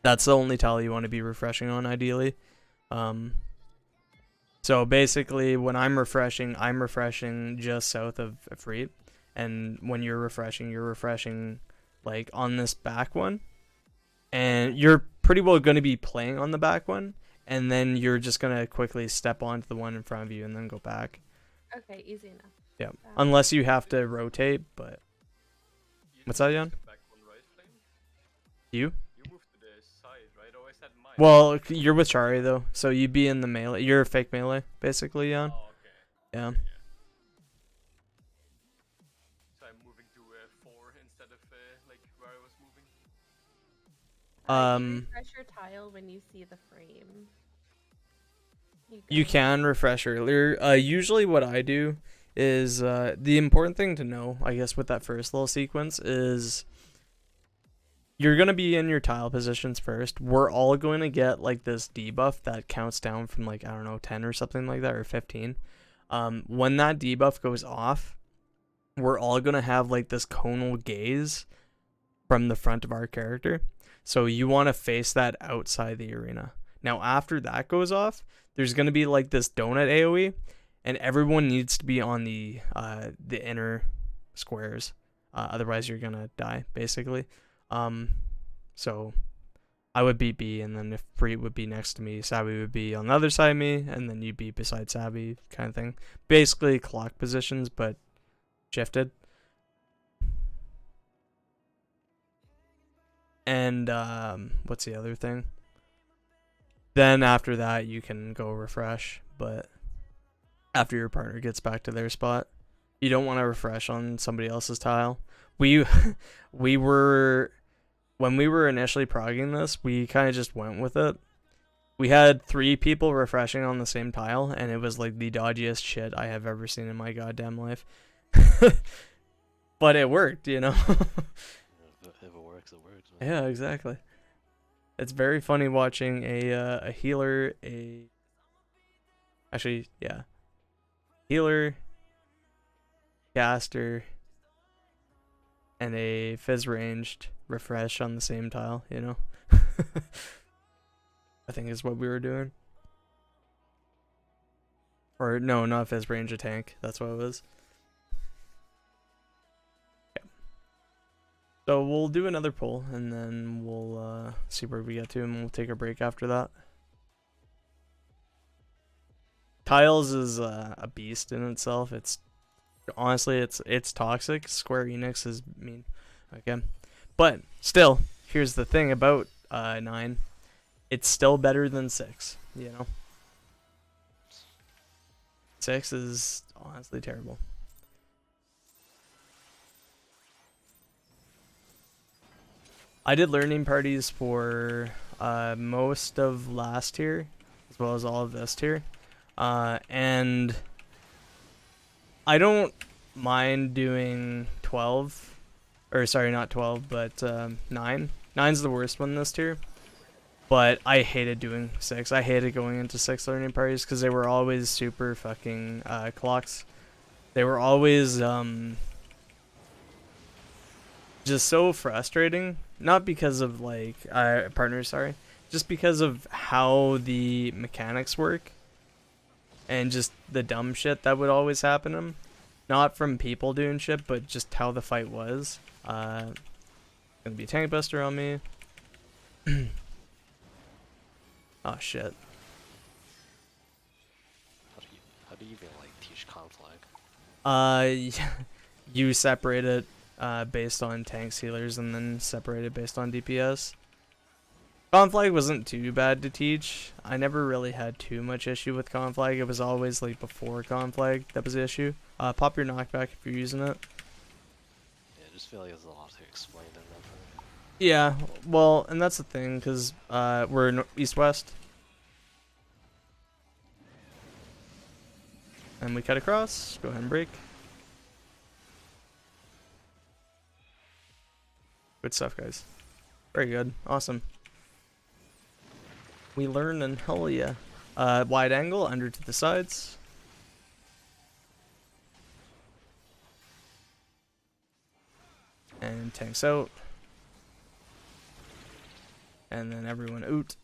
That's the only tile you want to be refreshing on, ideally. So basically, when I'm refreshing just south of Efreet. And when you're refreshing like on this back one. And you're pretty well going to be playing on the back one. And then you're just going to quickly step onto the one in front of you and then go back. Okay, easy enough. Yeah. Unless you have to rotate, but... What's that, Jan? Back one, right, Flame? You? You moved to the side, right? Oh, I said mine. Well, you're with Shari, though. So you'd be in the melee. You're a fake melee, basically, Jan. Oh, okay. Yeah. So I'm moving to 4 instead of like where I was moving. You refresh your tile when you see the frame. You can refresh earlier. Usually what I do is, the important thing to know, I guess, with that first little sequence is you're going to be in your tile positions first. We're all going to get, like, this debuff that counts down from, like, I don't know, 10 or something like that, or 15. When that debuff goes off, we're all going to have, like, this conal gaze from the front of our character. So you want to face that outside the arena. Now, after that goes off, there's going to be, like, this donut AoE, and everyone needs to be on the inner squares. Otherwise, you're going to die, basically. So I would be B, and then if Preet would be next to me, Sabby would be on the other side of me, and then you'd be beside Sabby, kind of thing. Basically clock positions, but shifted. And what's the other thing? Then after that, you can go refresh, but after your partner gets back to their spot, you don't want to refresh on somebody else's tile. We were when we were initially progging this, we kind of just went with it. We had 3 people refreshing on the same tile, and it was like the dodgiest shit I have ever seen in my goddamn life. But it worked, you know. If it works, it works. Man. Yeah, exactly. It's very funny watching a healer, healer, caster, and a fizz ranged refresh on the same tile, you know. I think is what we were doing. Or no, not fizz range, a tank. That's what it was. Yeah. So we'll do another pull, and then we'll see where we get to, and we'll take a break after that. Tiles is a beast in itself. It's honestly, it's toxic. Square Enix is mean. Okay, but still, here's the thing about 9. It's still better than 6. You know, 6 is honestly terrible. I did learning parties for most of last tier, as well as all of this tier, and I don't mind doing 12, or sorry, not 12, but 9. 9's the worst one this tier, but I hated doing 6. I hated going into 6 learning parties because they were always super fucking clocks. They were always just so frustrating. Not because of like partners, sorry, just because of how the mechanics work, and just the dumb shit that would always happen to them. Not from people doing shit, but just how the fight was. Gonna be a tank buster on me. Oh shit. How do you even like teach conflict? You separate it based on tanks, healers, and then separate it based on DPS. Conflag wasn't too bad to teach. I never really had too much issue with Conflag. It was always like before Conflag that was the issue. Pop your knockback if you're using it. Yeah, I just feel like there's a lot to explain in that part. Yeah, well, and that's the thing, because we're east-west. And we cut across. Go ahead and break. Good stuff, guys. Very good. Awesome. We learn, and hell yeah. Wide angle, under to the sides. And tanks out. And then everyone out.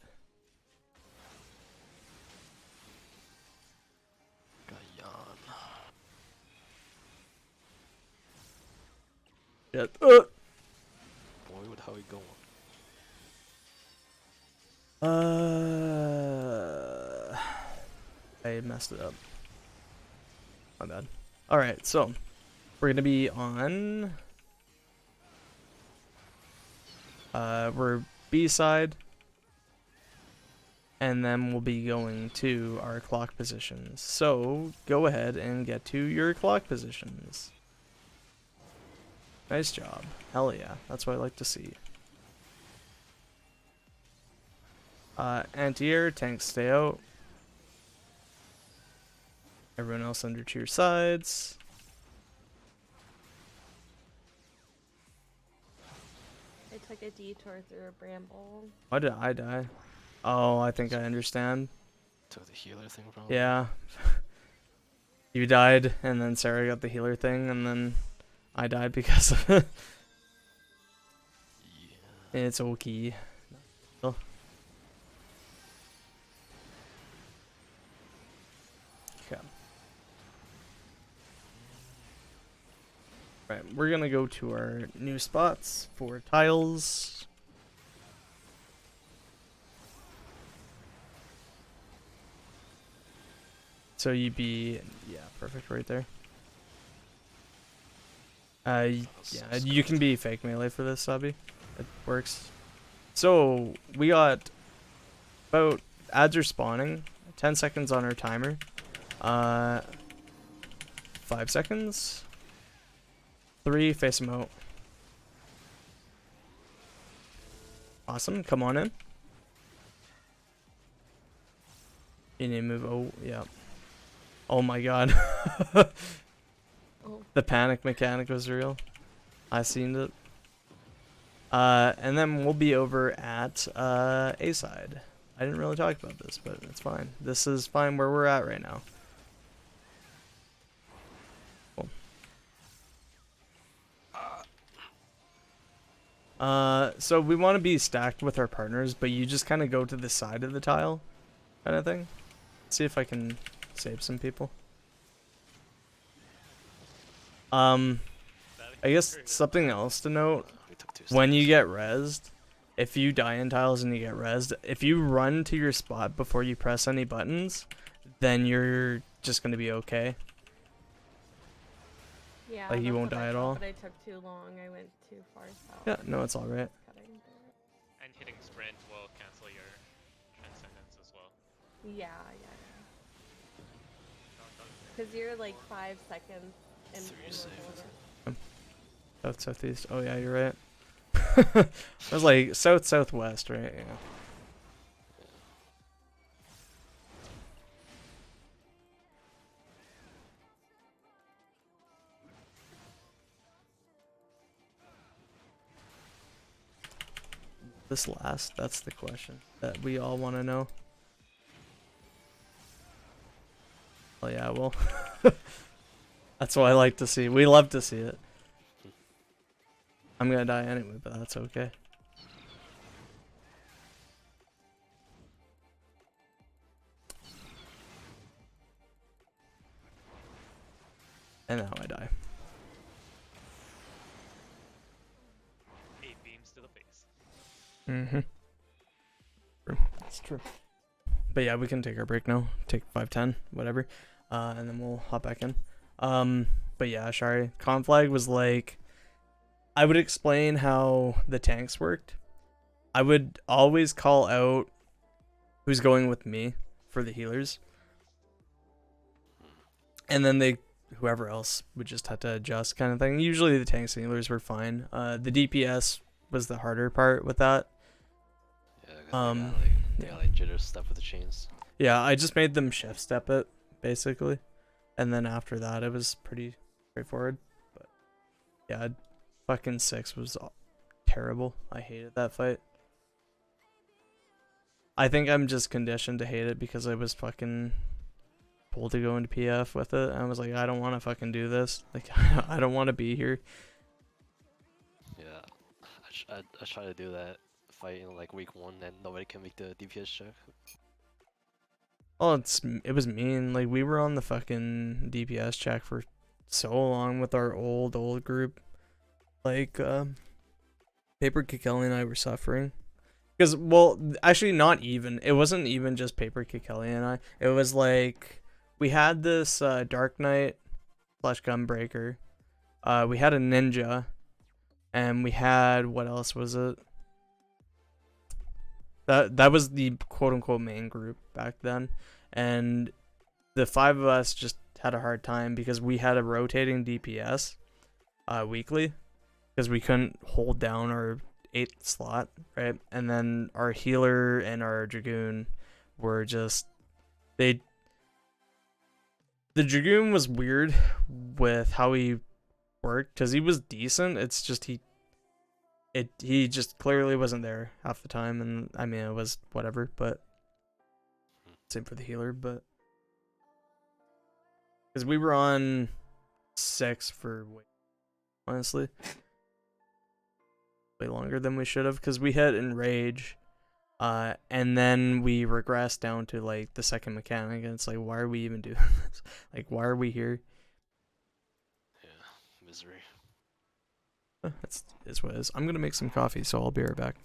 Got yawn. Shit. Boy, what how we going? I messed it up. My bad. Alright, so we're gonna be on we're B side, and then we'll be going to our clock positions. So go ahead and get to your clock positions. Nice job. Hell yeah, that's what I like to see. Anti-air, tanks stay out. Everyone else under to your sides. I took a detour through a bramble. Why did I die? Oh, I think I understand. Took the healer thing from him. Yeah. You died, and then Sarah got the healer thing, and then I died because of it. Yeah. It's okay. Oh. Okay. Right, we're gonna go to our new spots for tiles. So you'd be, yeah, perfect right there. Yeah, you can be fake melee for this, Subby. It works. So we got about, ads are spawning, 10 seconds on our timer. 5 seconds. 3, face them out. Awesome, come on in. You need to move, oh, yeah. Oh my god. Oh. The panic mechanic was real. I seen it. And then we'll be over at A side. I didn't really talk about this, but it's fine. This is fine where we're at right now. Cool. So we want to be stacked with our partners, but you just kind of go to the side of the tile, kind of thing. See if I can save some people. I guess something else to note, We took 2 when you steps. get rezzed, if you die in tiles and you get rezzed, if you run to your spot before you press any buttons, then you're just gonna be okay. Yeah, Like, you that's won't what I die at thought, all. But I took too long. I went too far south. Yeah, no, it's alright. Cutting through And hitting sprint will cancel your transcendence as well. it. Yeah. Because you're like 5 seconds in 3 the saves. border. South, southeast. Oh yeah, you're right. I was like south, southwest, right? Yeah. This last, that's the question that we all want to know. Oh yeah, well, that's what I like to see. We love to see it. I'm gonna die anyway, but that's okay. And now I die. 8 beams to the face. Mm-hmm. That's true. But yeah, we can take our break now. Take 5-10, whatever. And then we'll hop back in. But yeah, sorry. Conflag was like, I would explain how the tanks worked. I would always call out who's going with me for the healers. And then whoever else would just have to adjust, kind of thing. Usually the tanks and healers were fine. The DPS was the harder part with that. Yeah, 'cause they got like jitter stuff with the chains. Yeah, I just made them shift step it, basically. And then after that, it was pretty straightforward. But yeah, fucking 6 was terrible. I hated that fight. I think I'm just conditioned to hate it because I was fucking told to go into PF with it. I was like, I don't want to fucking do this. Like, I don't want to be here. Yeah, I tried to do that fight in like week 1 and nobody can make the DPS check. Oh, it was mean. Like, we were on the fucking DPS check for so long with our old group. Like, Paper Kelly and I were suffering. Because, well, actually not even. It wasn't even just Paper Kelly and I. It was like, we had this Dark Knight / Gunbreaker. We had a Ninja. And we had, what else was it? That was the quote-unquote main group back then. And the 5 of us just had a hard time because we had a rotating DPS weekly. Because we couldn't hold down our 8th slot, right? And then our healer and our Dragoon were just... The Dragoon was weird with how he worked. Because he was decent, it's just he just clearly wasn't there half the time, and I mean, it was whatever, but same for the healer, but because we were on 6 for honestly way longer than we should have, because we hit Enrage, and then we regressed down to like the second mechanic, and it's like, why are we even doing this? Like, why are we here? Yeah, misery. It's what it is. I'm gonna make some coffee, so I'll be right back.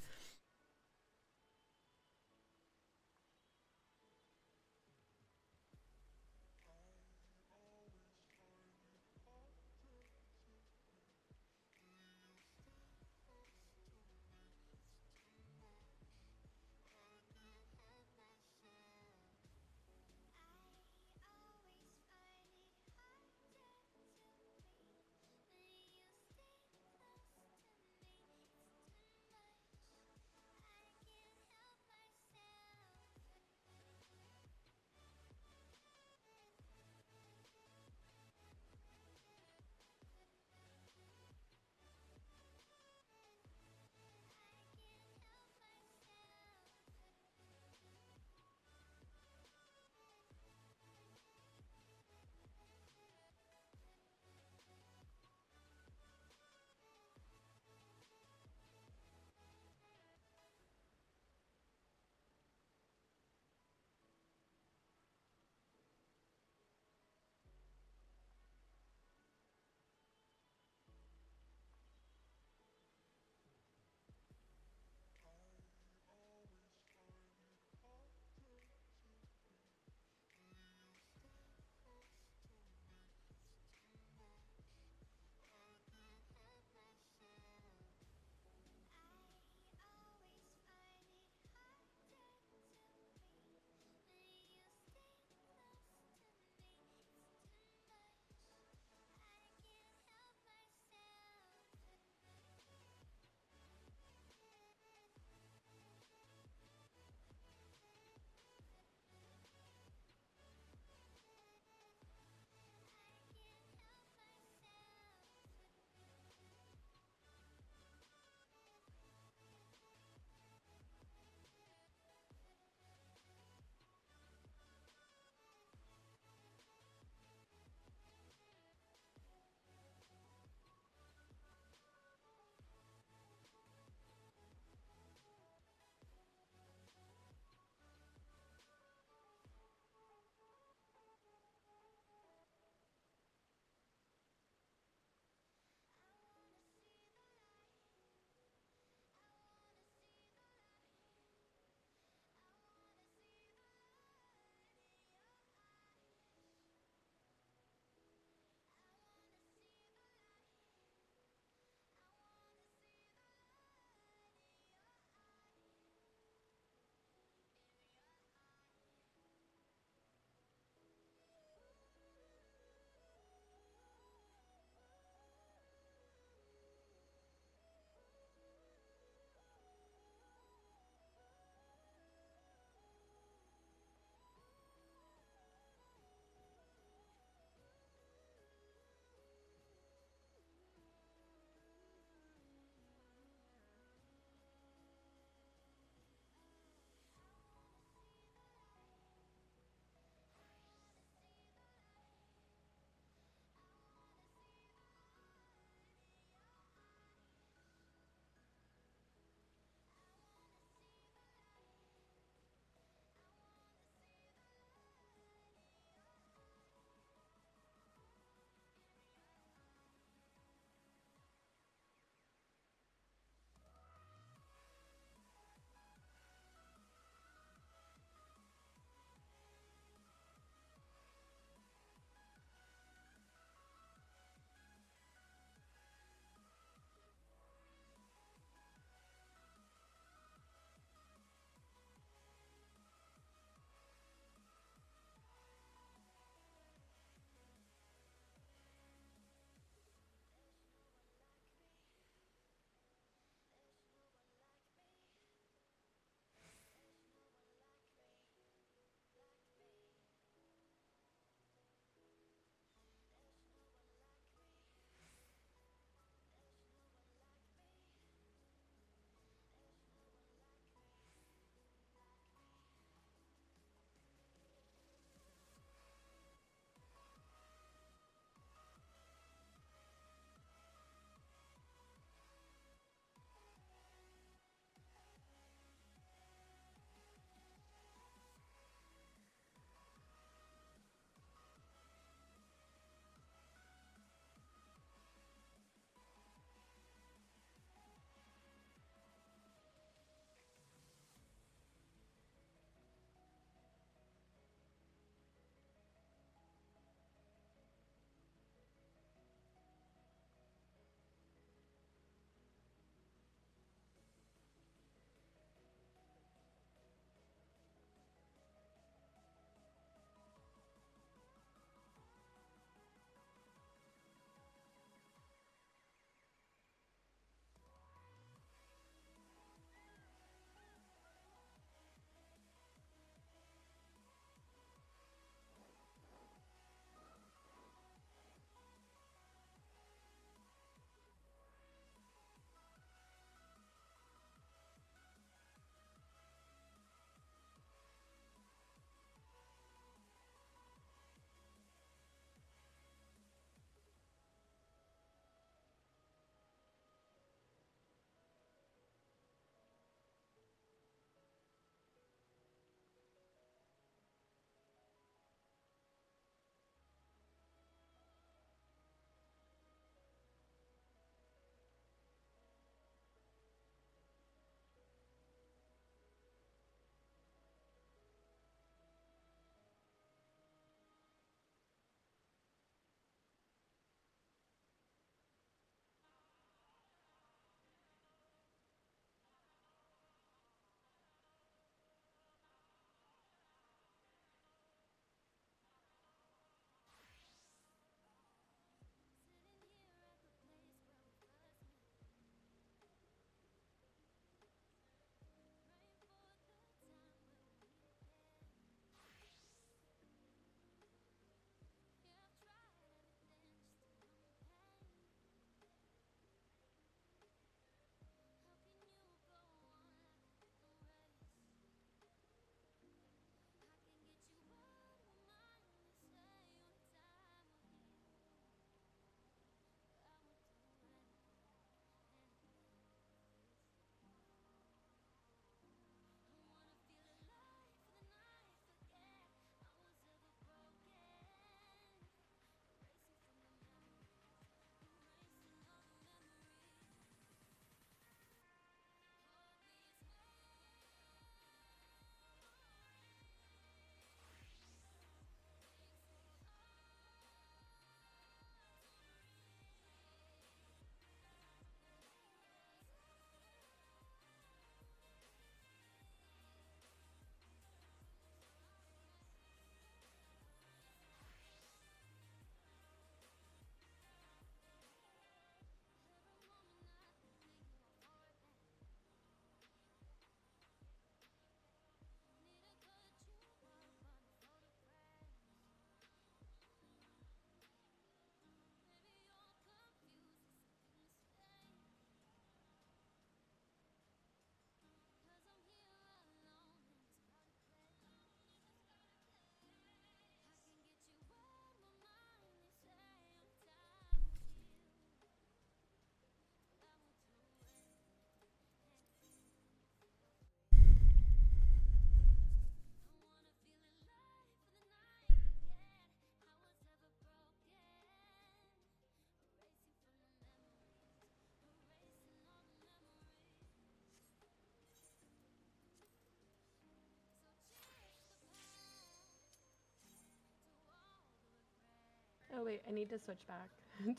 Oh wait, I need to switch back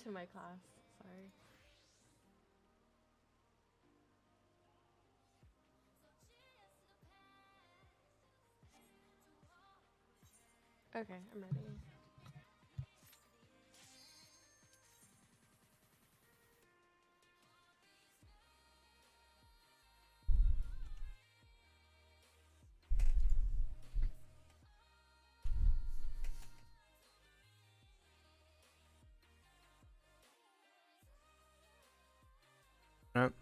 to my class. Sorry. Okay, I'm ready. Yep.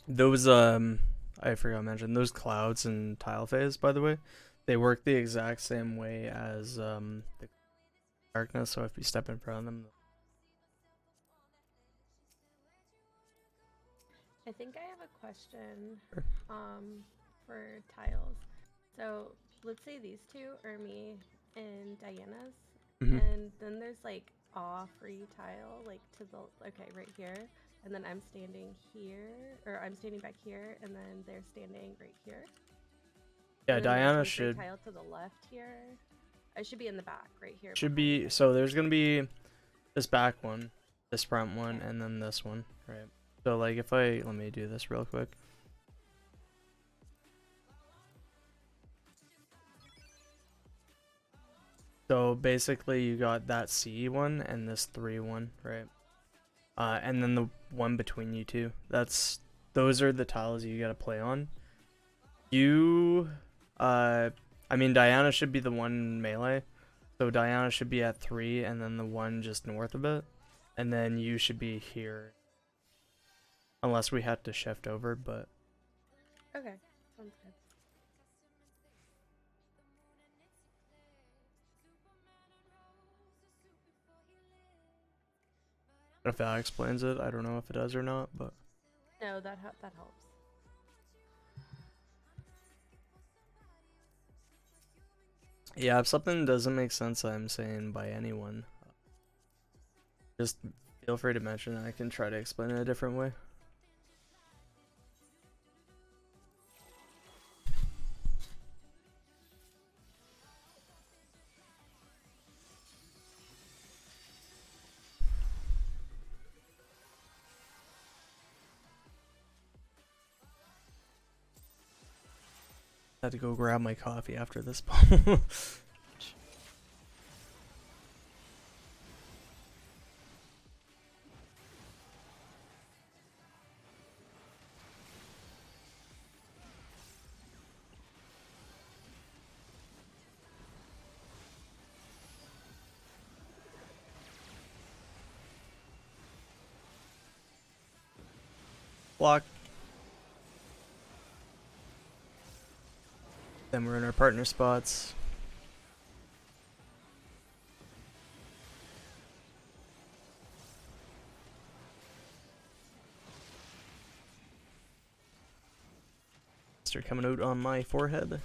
Those I forgot to mention those clouds and tile phase, by the way, they work the exact same way as the darkness. So if you step in front of them, I think I have a question Sure. for tiles. So let's say these two are me and Diana's, Mhm. and then there's like a free tile like to the right here, and then I'm standing here, or I'm standing back here, and then they're standing right here. Yeah, And then there's Diana one free should tile to the left here. I should be in the back right here. should behind be it. so. There's gonna be this back one, this front one, and then this one, right? So like if I let me do this real quick. So basically, you got that C one and this 3 one, right? And then the one between you two. Those are the tiles you gotta play on. You, I mean Diana should be the one melee, so Diana should be at 3, and then the one just north of it, and then you should be here. Unless we had to shift over, but Okay, sounds good. if that explains it, I don't know if it does or not, but. No, that that helps. Yeah, if something doesn't make sense, I'm saying by anyone, just feel free to mention it. I can try to explain it a different way. I had to go grab my coffee after this. Block. Then we're in our partner spots. Start coming out on my forehead.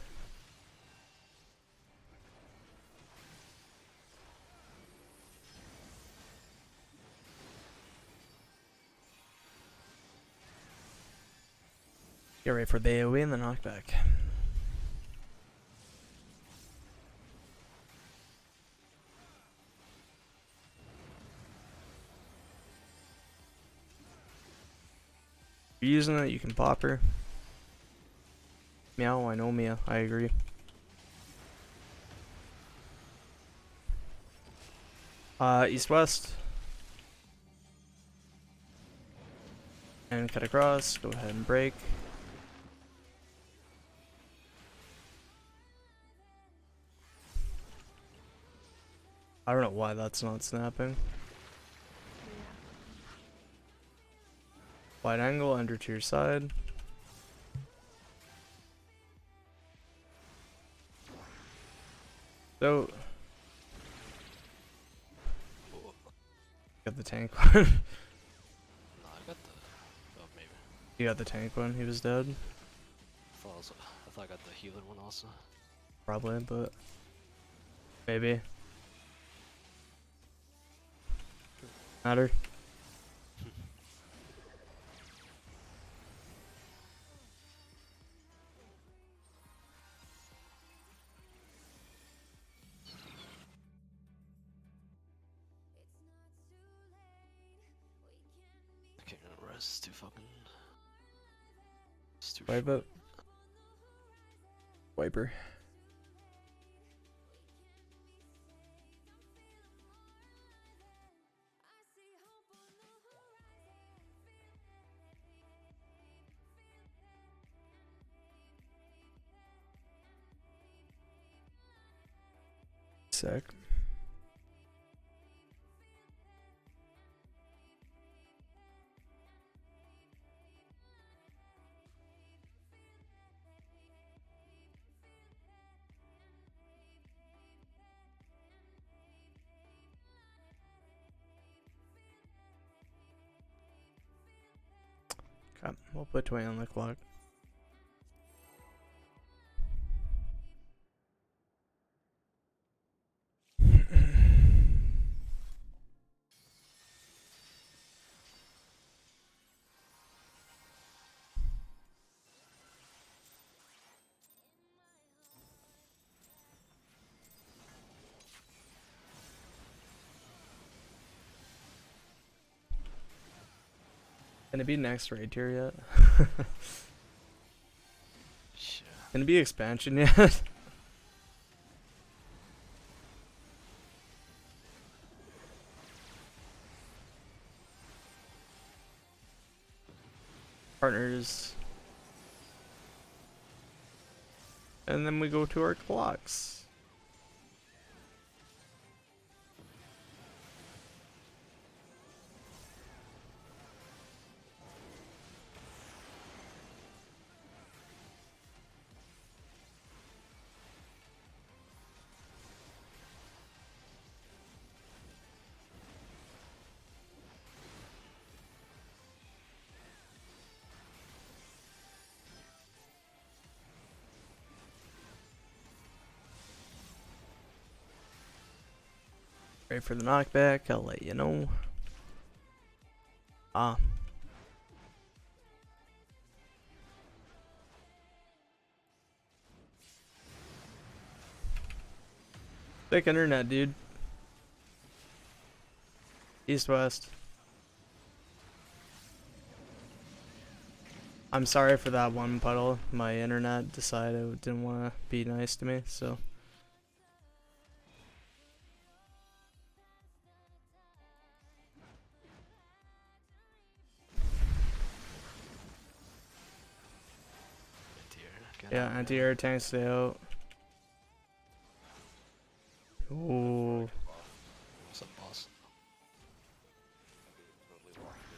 Get ready for the AoE and the knockback. If you're using it, you can pop her. Meow, I know Mia, I agree. East-west. And cut across, go ahead and break. I don't know why that's not snapping. Wide angle, under to your side. So, got the tank one. No, I got the. Oh, maybe. You got the tank one, he was dead. I thought thought I got the healer one also. Probably, but maybe. Matter. I can't remember. It's too fucking. It's too Wipe short. it. Wiper. Sec. Okay, we'll put 20 on the clock. Can it be next raid tier yet? Shit. Can it be expansion yet? Partners. And then we go to our clocks. Ready for the knockback, I'll let you know. Ah. Thick internet, dude. East west. I'm sorry for that one puddle. My internet decided it didn't want to be nice to me, so. Yeah, anti-air tanks stay out. Ooh. What's up, boss? Totally lost it.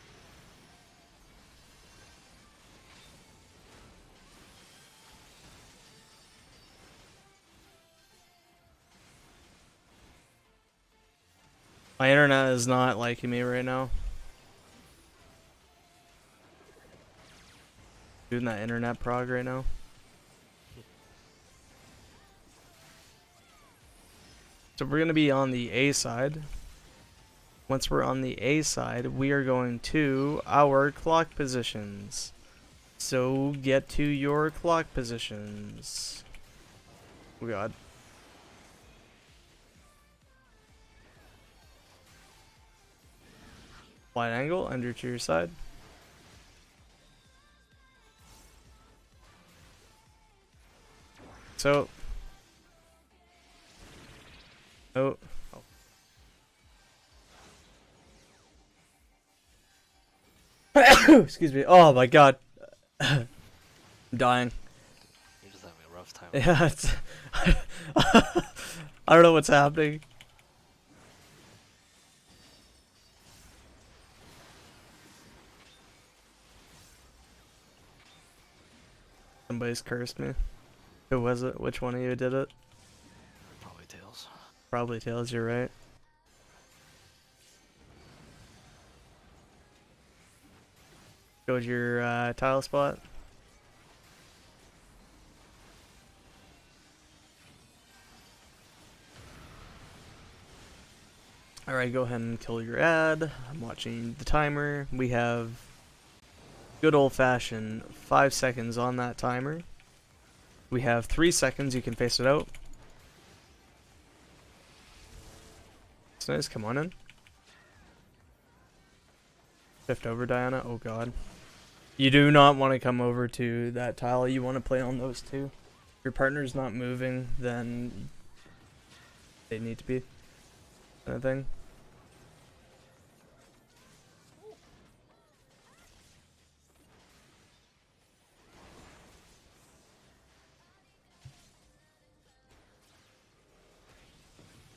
My internet is not liking me right now. Doing that internet prog right now. So we're going to be on the A side. Once we're on the A side, we are going to our clock positions. So get to your clock positions. Oh god. Wide angle, under to your side. So. Oh. Excuse me. Oh my god. I'm dying. You're just having a rough time. Yeah, it's I don't know what's happening. Somebody's cursed me. Who was it? Which one of you did it? Probably tails. Probably Tails, you're right. Go to your tile spot. Alright, go ahead and kill your ad. I'm watching the timer. We have good old-fashioned 5 seconds on that timer. We have 3 seconds, you can face it out. It's nice, come on in. Shift over, Diana. Oh god. You do not want to come over to that tile. You want to play on those two. If your partner's not moving, then they need to be. Kind of thing.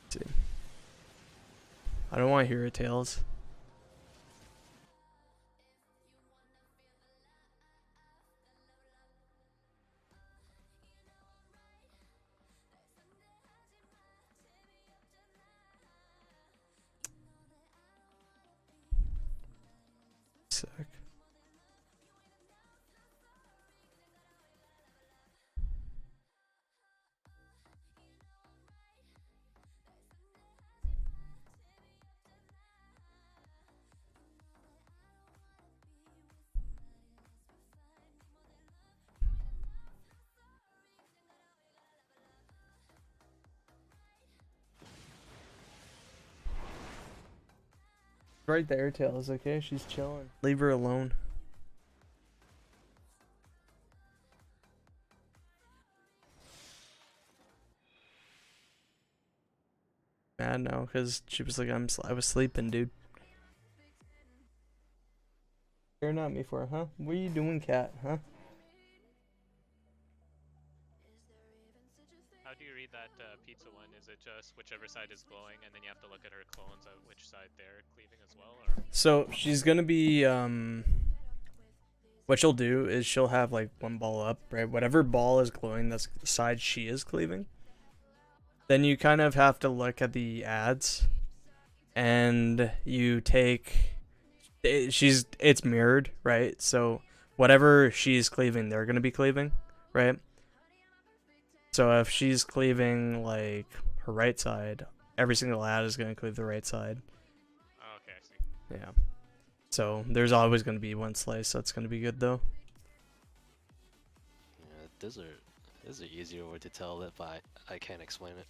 Let's see. I don't want to hear it, Tails. Sick. Right there, Tails, okay? She's chilling. Leave her alone. Mad now, because she was like, I was sleeping, dude. Staring at me for, huh? What are you doing, cat, huh? How do you read that pizza one? Is it just whichever side is glowing, and then you have to look at her clones at which side they're cleaving as well? Or So she's gonna be what she'll do is she'll have like one ball up, right? Whatever ball is glowing, that's the side she is cleaving. Then you kind of have to look at the ads, and you take it's mirrored, right? So whatever she's cleaving, they're gonna be cleaving, right? So if she's cleaving like her right side, every single ad is gonna cleave the right side. oh, okay, I see. Yeah. So there's always gonna be one slice that's gonna be good though. Yeah, there's an easier way to tell it, but I can't explain it.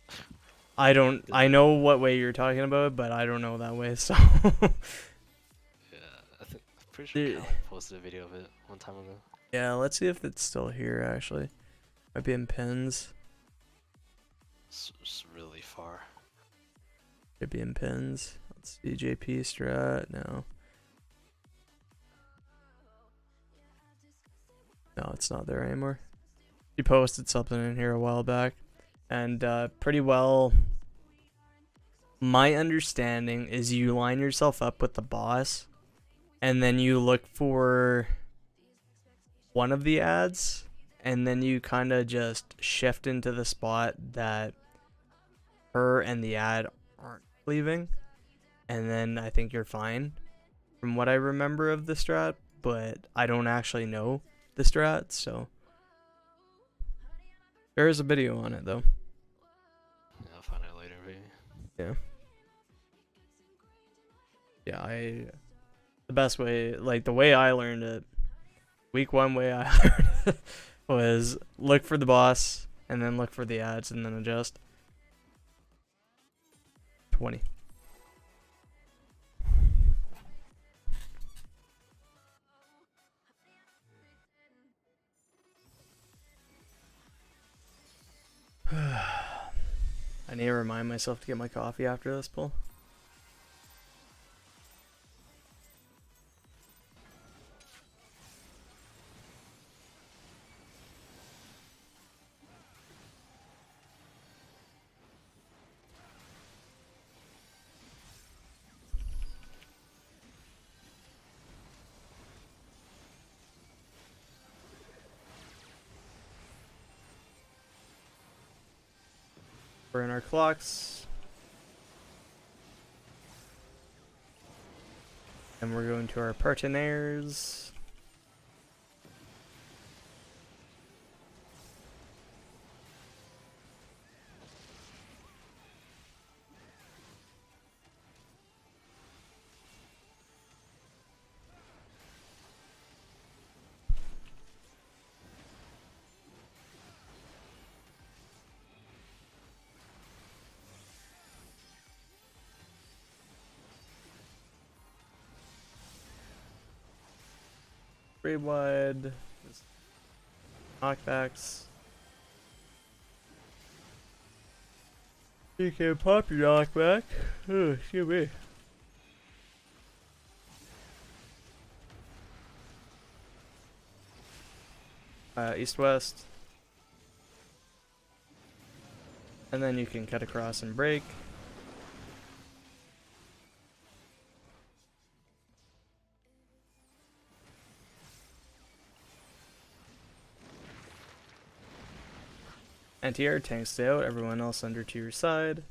I know what way you're talking about, but I don't know that way, so Yeah, I'm pretty sure Dude. Cal posted a video of it one time ago. yeah, let's see if it's still here actually. Might be in pins. It's really far. Could be in pins. Let's see, JP strat, no. No, it's not there anymore. She posted something in here a while back. And pretty well, my understanding is you line yourself up with the boss, and then you look for one of the ads, and then you kind of just shift into the spot that her and the ad aren't leaving, and then I think you're fine from what I remember of the strat, but I don't actually know the strat, so there is a video on it though. Yeah, I'll find out later, maybe. Yeah. Yeah, the best way, like the way I learned it, week one way I learned it was look for the boss and then look for the ads and then adjust. 20. I need to remind myself to get my coffee after this pull. We're in our clocks. And we're going to our partenaires. 3 wide. Just knockbacks. You can pop your knockback. Oh, excuse me. East-west. And then you can cut across and break. Anti-air tanks stay out, everyone else under to your side.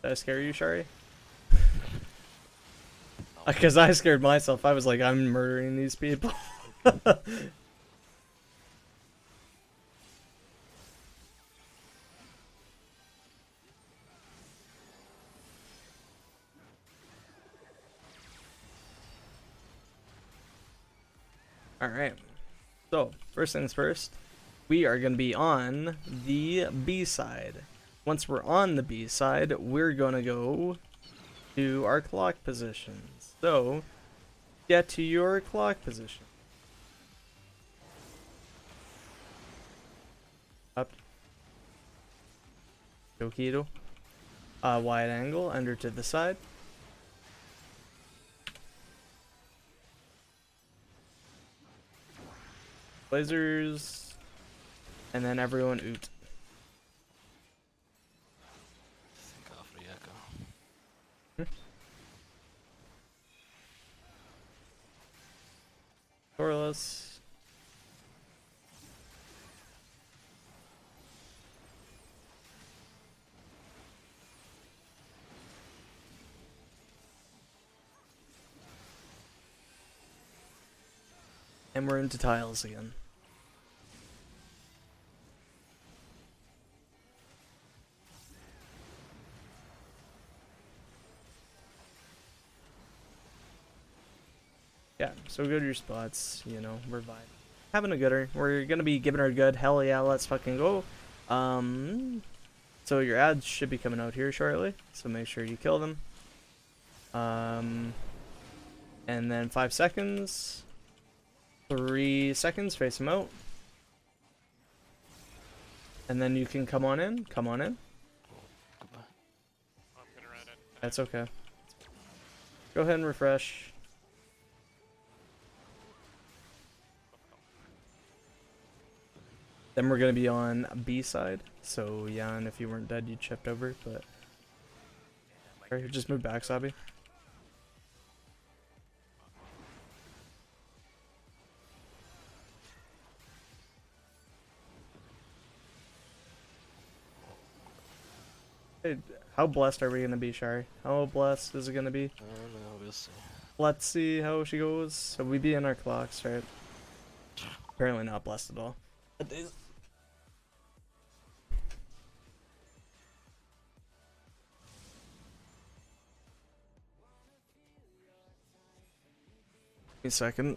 Did I scare you, Shari? Because I scared myself. I was like, I'm murdering these people. Alright. So, first things first. We are going to be on the B side. Once we're on the B side, we're going to go to our clock positions. So, get to your clock position. Up. Yokido. Wide angle, under to the side. Blazers. And then everyone oot. Think off the echo. Torless. And we're into tiles again. Yeah, so go to your spots, you know, we're vibing. Having a gooder. We're gonna be giving her a good. Hell yeah, let's fucking go. So your ads should be coming out here shortly, so make sure you kill them. And then 5 seconds. 3 seconds, face them out. And then you can come on in. Come on in. Goodbye. Oh, I'm gonna run it. That's okay. Go ahead and refresh. Then we're gonna be on B side. So yeah, and if you weren't dead, you'd shift over. But alright, just move back, Sabi. Hey, how blessed are we gonna be, Shari? How blessed is it gonna be? I don't know, we'll see. Let's see how she goes. So we be in our clocks, right? Apparently not blessed at all. A second.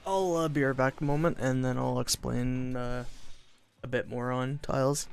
I'll be right back a moment, and then I'll explain a bit more on tiles.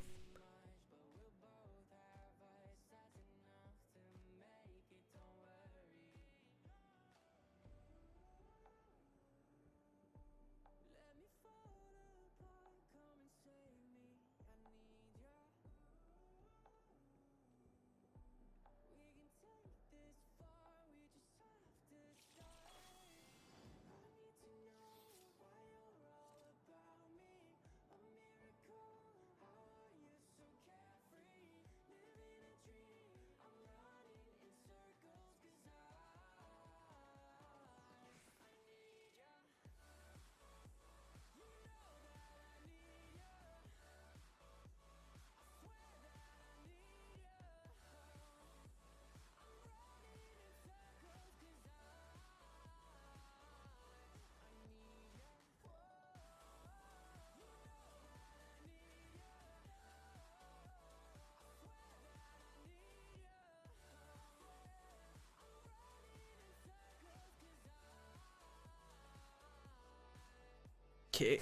Okay.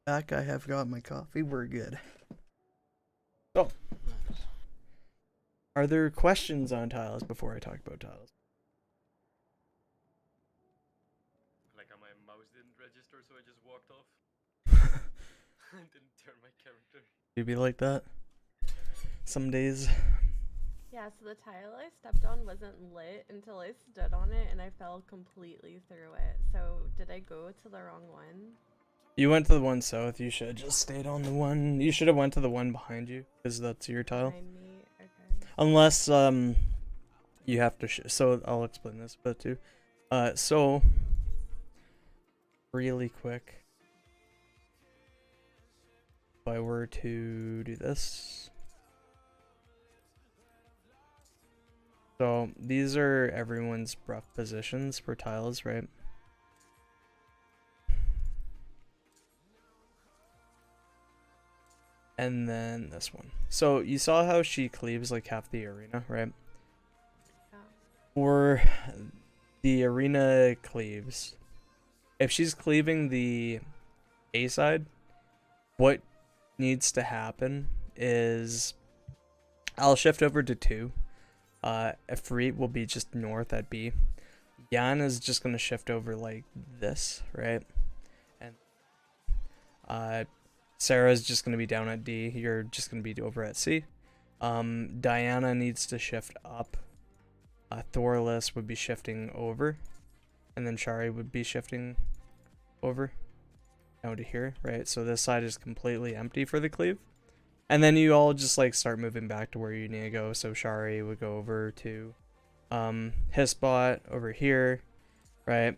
Back, I have got my coffee. We're good. So, are there questions on tiles before I talk about tiles? Like how my mouse didn't register, so I just walked off. I didn't turn my character. You be like that some days. Yeah, so the tile I stepped on wasn't lit until I stood on it and I fell completely through it. So did I go to the wrong one? You went to the one south. You should have just stayed on the one. You should have went to the one behind you because that's your tile. Behind me? Okay. Unless you have to. So I'll explain this a bit too. So really quick, if I were to do this. So these are everyone's rough positions for tiles, right? And then this one. So you saw how she cleaves like half the arena, right? Yeah. For the arena cleaves, if she's cleaving the A side, what needs to happen is I'll shift over to 2. Ifrit will be just north at B. Yan is just gonna shift over like this, right? And Sarah's just gonna be down at D. You're just gonna be over at C. Diana needs to shift up. Thorless would be shifting over, and then Shari would be shifting over down to here, right? So this side is completely empty for the cleave. And then you all just like start moving back to where you need to go. So Shari would go over to his spot over here, right?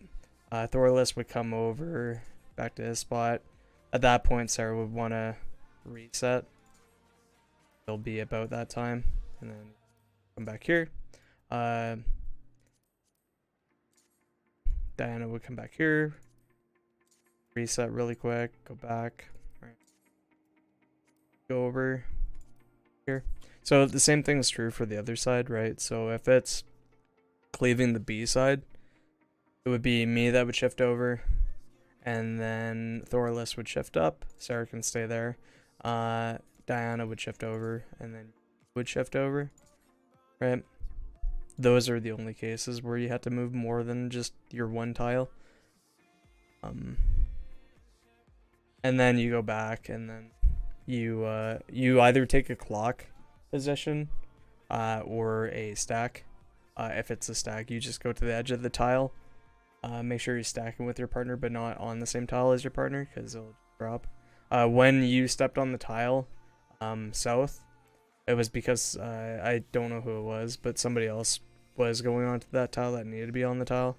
Thorless would come over back to his spot. At that point, Sarah would want to reset. It'll be about that time, and then come back here. Diana would come back here, reset really quick, go back, right? Go over here. So the same thing is true for the other side, right? So if it's cleaving the B side, it would be me that would shift over, and then Thorless would shift up. Sarah can stay there. Diana would shift over, and then would shift over, right? Those are the only cases where you have to move more than just your one tile. And then you go back, and then you either take a clock position or a stack. If it's a stack, you just go to the edge of the tile. Make sure you're stacking with your partner, but not on the same tile as your partner, because it'll drop. When you stepped on the tile south, it was because I don't know who it was, but somebody else was going onto that tile that needed to be on the tile.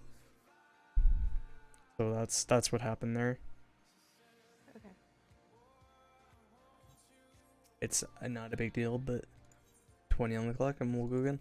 So that's what happened there. Okay. It's not a big deal, but 20 on the clock and we'll go again.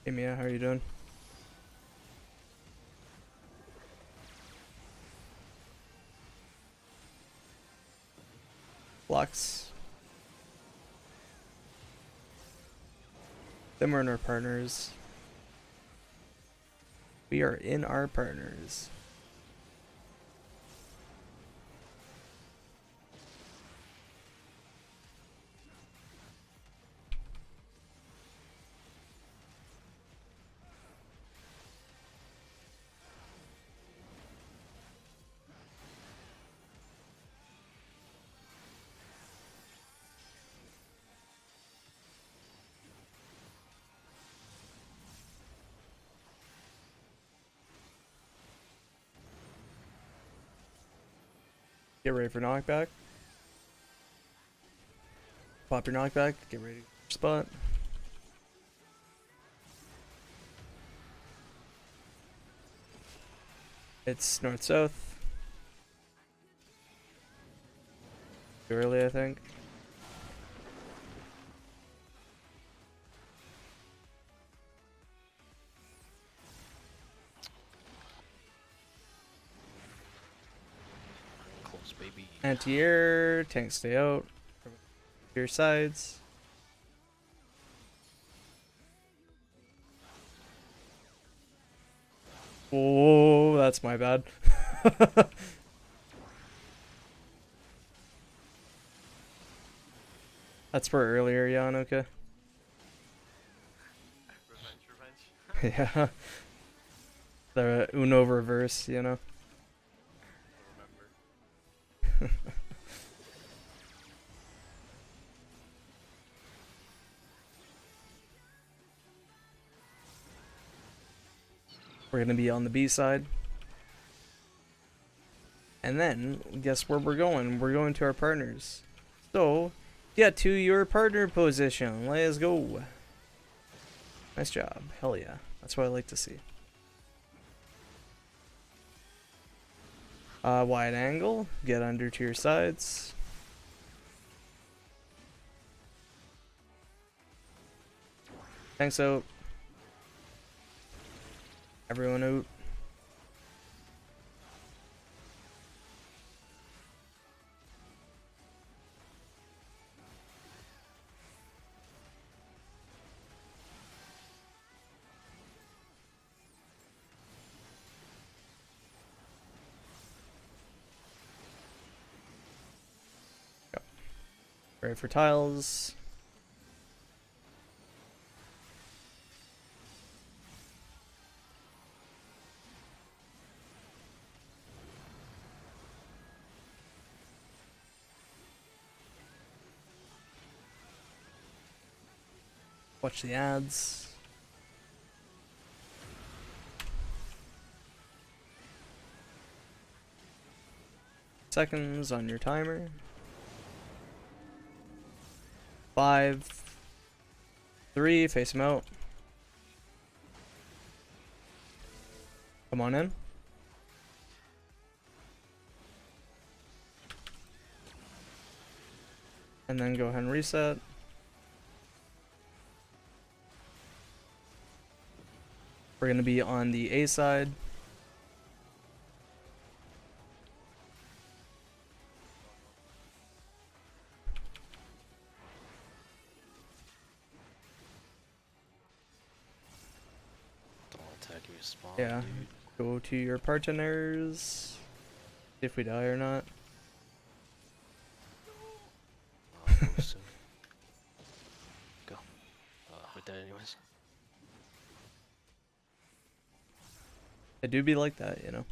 Hey Mia, how are you doing? Flux. Then we're in our partners. We are in our partners. Get ready for knockback. Pop your knockback. Get ready to spot. It's north-south. Too early, I think. Close, baby. Anti-air, tanks stay out. Your sides. Oh, that's my bad. That's for earlier, Jan, okay. Revenge. Yeah. The Uno reverse, you know. I remember. We're gonna be on the B side. And then, guess where we're going? We're going to our partners. So, get to your partner position. Let's go. Nice job. Hell yeah. That's what I like to see. Wide angle. Get under to your sides. Tanks out. Everyone out. Go. Ready for tiles. Watch the ads. Seconds on your timer. 5, 3, face him out. Come on in. And then go ahead and reset. We're going to be on the A side. Don't attack your spawn, Yeah. dude. Go to your partners. See if we die or not. Move soon. Go. We're dead anyways. I do be like that, you know.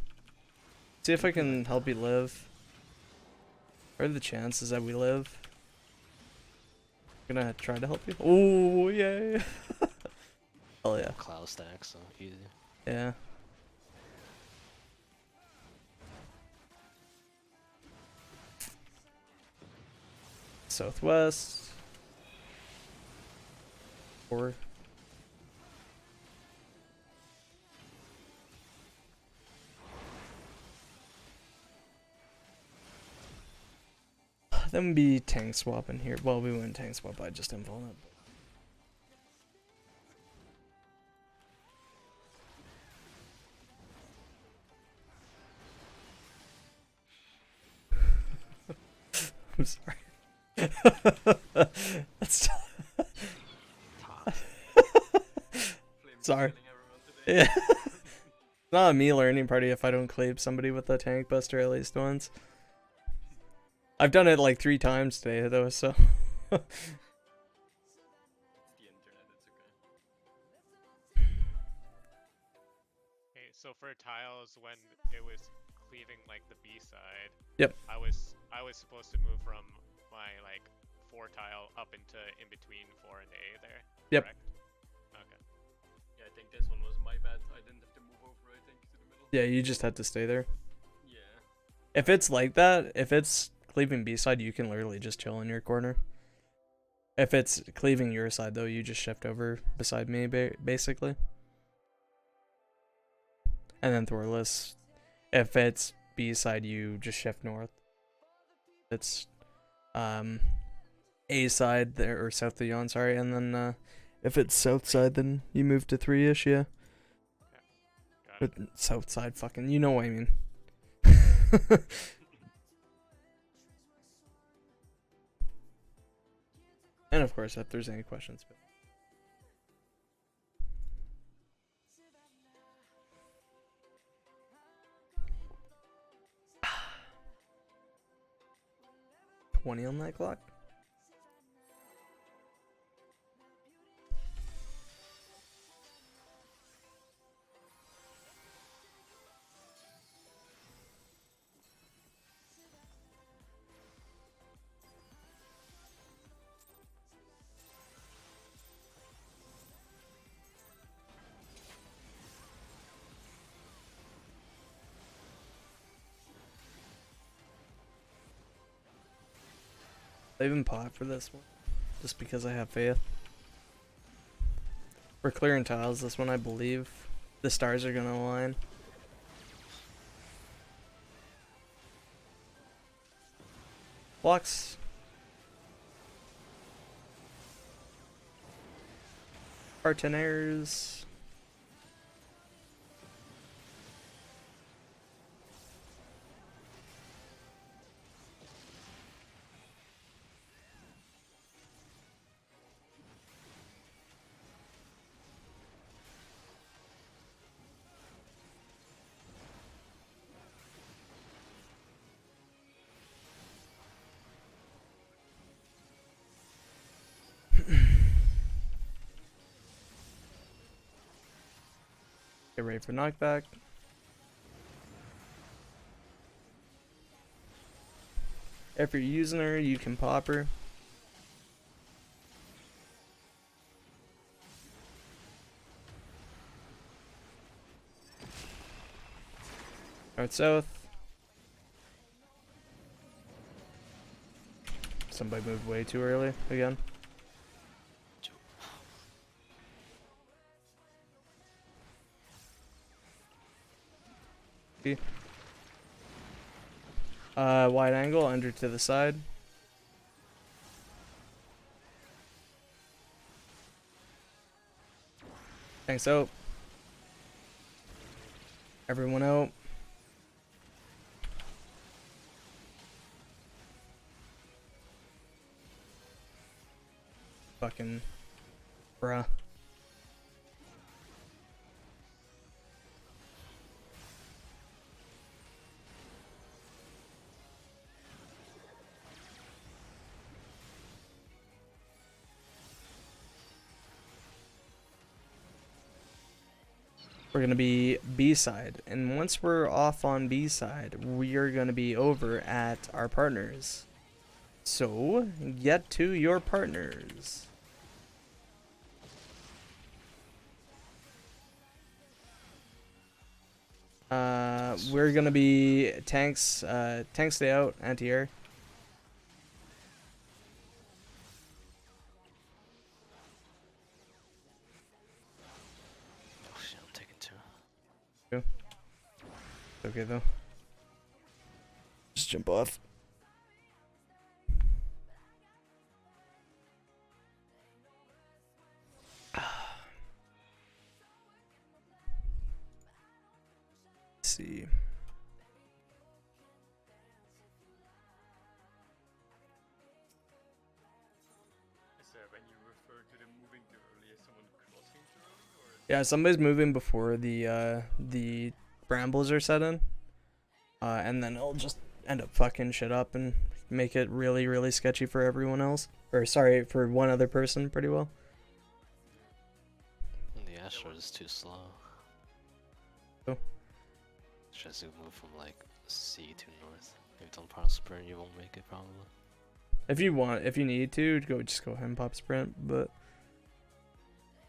See if I can help you live. What are the chances that we live? Gonna try to help you. Oh, yay. Hell yeah. Cloud stack, so easy. Yeah. Southwest. 4. Then be tank swap in here. Well, we wouldn't tank swap, I just invuln it. I'm sorry. That's sorry. Yeah. It's not a me learning party if I don't claim somebody with a tank buster at least once. I've done it like 3 times today though, so. It's the internet, it's okay. Okay, so for tiles, when it was cleaving like the B side, Yep. I was supposed to move from my like 4 tile up into in between 4 and A there. Yep. Correct? Okay. Yeah, I think this one was my bad. I didn't have to move over, I think, to the middle. Yeah, you just had to stay there. Yeah. If it's like that, if it's cleaving B side, you can literally just chill in your corner. If it's cleaving your side though, you just shift over beside me basically. And then Thorless, if it's B side, you just shift north. It's A side there, or south of Yon, sorry, and then if it's south side, then you move to 3-ish, yeah. Got But it. south side, fucking, you know what I mean. And of course, if there's any questions. But 20 on that clock. I even pot for this one, just because I have faith. We're clearing tiles this one, I believe. The stars are gonna align. Blocks. Partenaires. Get ready for knockback. If you're using her, you can pop her. North south. Somebody moved way too early again. Wide angle, under to the side. Thanks out. Everyone out. Fucking bruh. We're gonna be B-side, and once we're off on B-side, we are gonna be over at our partners. So, get to your partners. We're gonna be tanks, tanks stay out, anti-air. Oh shit, I'm taking 2. Okay though. Just jump off. Let's see. Is that when you refer to them moving too early as someone crossing too early, or? Yeah, somebody's moving before the brambles are set in. And then it'll just end up fucking shit up and make it really, really sketchy for everyone else. Or sorry, for one other person pretty well. The Astro is too slow. Oh. Tries to move from like C to north. If you don't power sprint, you won't make it probably. If you need to, just go ahead and pop sprint, but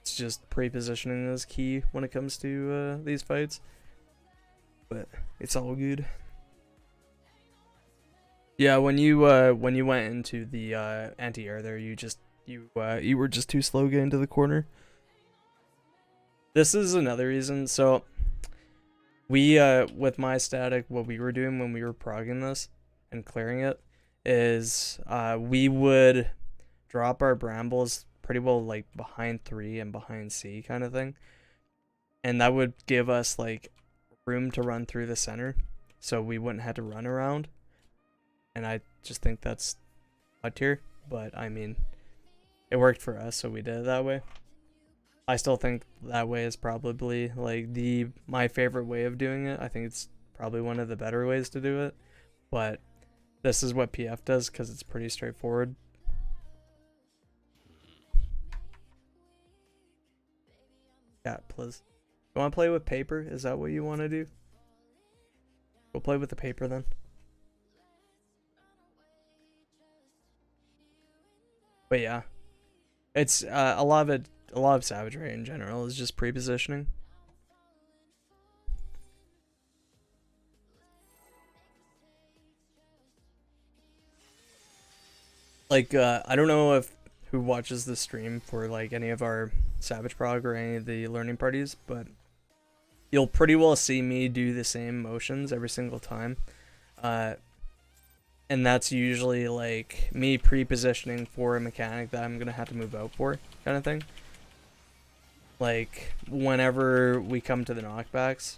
it's just pre-positioning is key when it comes to these fights. But it's all good. Yeah, when you went into the anti-air there, you were just too slow getting to the corner. This is another reason. So we with my static, what we were doing when we were progging this and clearing it is we would drop our brambles pretty well like behind 3 and behind C kind of thing. And that would give us like room to run through the center so we wouldn't have to run around. And I just think that's odd tier, but I mean, it worked for us, so we did it that way. I still think that way is probably like my favorite way of doing it. I think it's probably one of the better ways to do it, but this is what PF does because it's pretty straightforward. Yeah, please. You want to play with paper? Is that what you want to do? We'll play with the paper then. But yeah, it's a lot of Savage Ray in general is just pre-positioning. Like I don't know if who watches the stream for like any of our Savage Prog or any of the learning parties, but you'll pretty well see me do the same motions every single time. And that's usually like me pre-positioning for a mechanic that I'm gonna have to move out for, kind of thing. Like whenever we come to the knockbacks,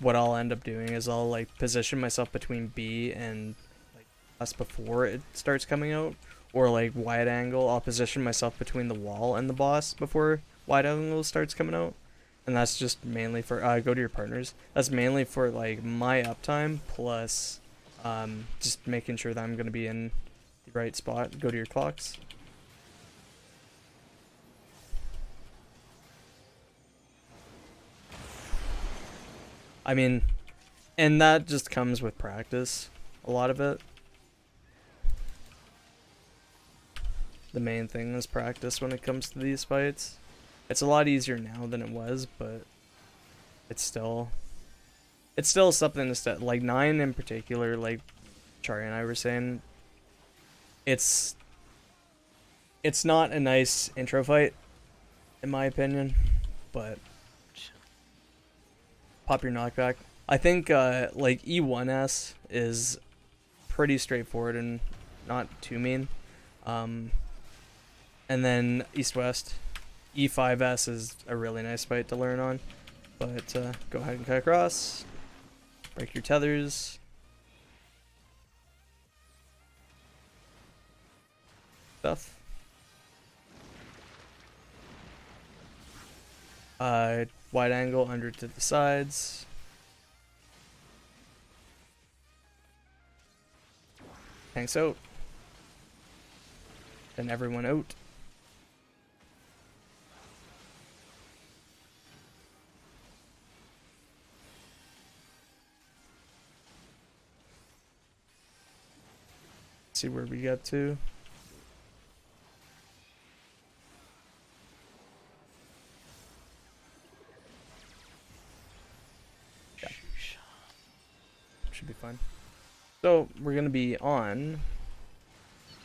what I'll end up doing is I'll like position myself between B and like us before it starts coming out, or like wide angle. I'll position myself between the wall and the boss before wide angle starts coming out, and that's just mainly for go to your partners. That's mainly for like my uptime plus. Just making sure that I'm going to be in the right spot. Go to your clocks. I mean, and that just comes with practice, a lot of it. The main thing is practice when it comes to these fights. It's a lot easier now than it was, but it's still something to step. Like 9 in particular, like Chari and I were saying, it's not a nice intro fight, in my opinion, but pop your knockback. I think like E9S is pretty straightforward and not too mean. And then East-West. E5S is a really nice fight to learn on. But go ahead and cut across. Break your tethers. Stuff. Wide angle under to the sides. Tanks out. Then everyone out. See where we get to. Yeah. Should be fine. So we're gonna be on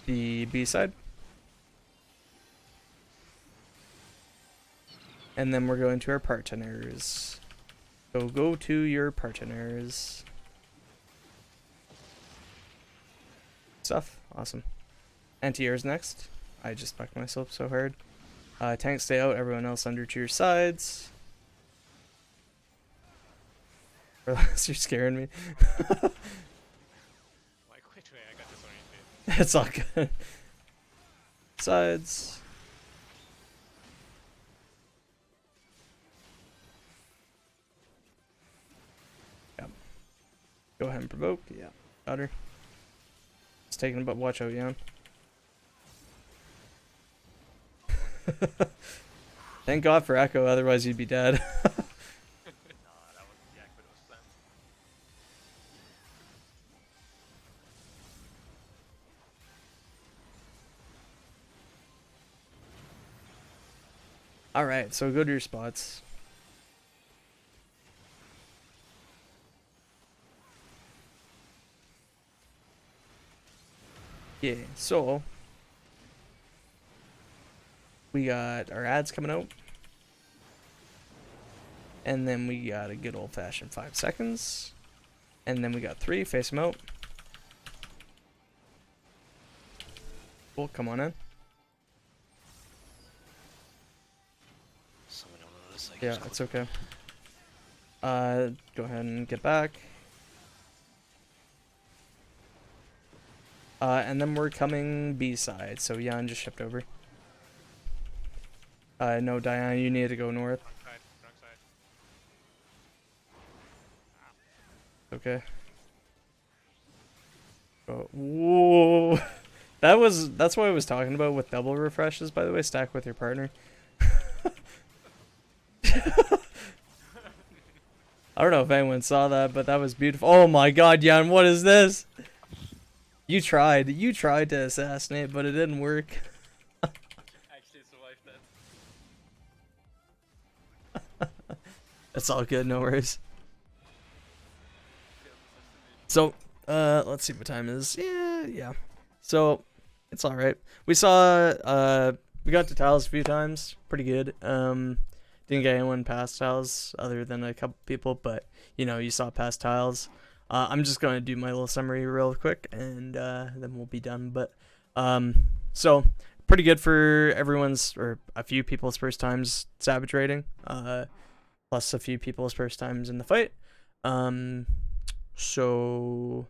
the B side. And then we're going to our partners. So go to your partners. Stuff. Awesome. Anti-air's next. I just fucked myself so hard. Tanks stay out, everyone else under to your sides. You're scaring me. Like, which way? I got disoriented. It's all good. Sides. Yep. Go ahead and provoke. Yeah. Got her. It's taking a but watch out, Jan. Thank God for Echo, otherwise you'd be dead. Nah, that was Yak, but it was planned. Alright, so go to your spots. Yeah, so we got our ads coming out. And then we got a good old fashioned 5 seconds. And then we got 3, face them out. Cool, come on in. Somebody on this side Yeah, keeps it's clicking. okay. Go ahead and get back. And then we're coming B side, so Jan just shipped over. No, Diana, you need to go north. Wrong side. Okay. Oh, whoa. That's what I was talking about with double refreshes, by the way. Stack with your partner. I don't know if anyone saw that, but that was beautiful. Oh my god, Jan, what is this? You tried to assassinate, but it didn't work. Actually survived that. It's all good, no worries. Failed assassination. So, let's see what time it is. Yeah. So, it's alright. We got to tiles a few times. Pretty good. Didn't get anyone past tiles other than a couple people, but, you saw past tiles. I'm just going to do my little summary real quick, and then we'll be done. But, so, pretty good for everyone's, or a few people's first times Savage rating. Plus a few people's first times in the fight. So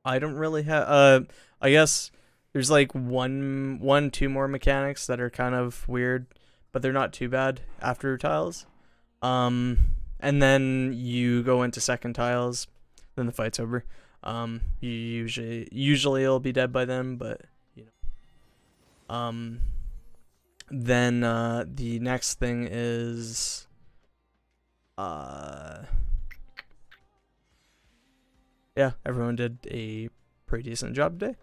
I don't really have I guess there's like two more mechanics that are kind of weird, but they're not too bad after tiles. And then you go into second tiles, then the fight's over. You usually it'll be dead by then, but then the next thing is yeah, everyone did a pretty decent job today.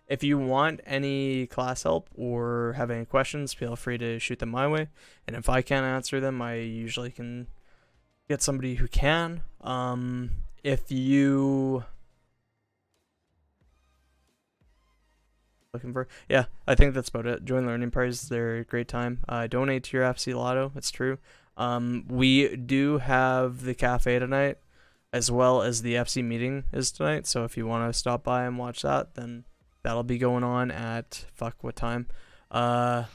If you want any class help or have any questions, feel free to shoot them my way. And if I can't answer them, I usually can get somebody who can. If you looking for, yeah, I think that's about it. Join learning parties; they're a great time. Donate to your FC Lotto. It's true. We do have the cafe tonight, as well as the FC meeting is tonight. So if you want to stop by and watch that, then that'll be going on at what time? It's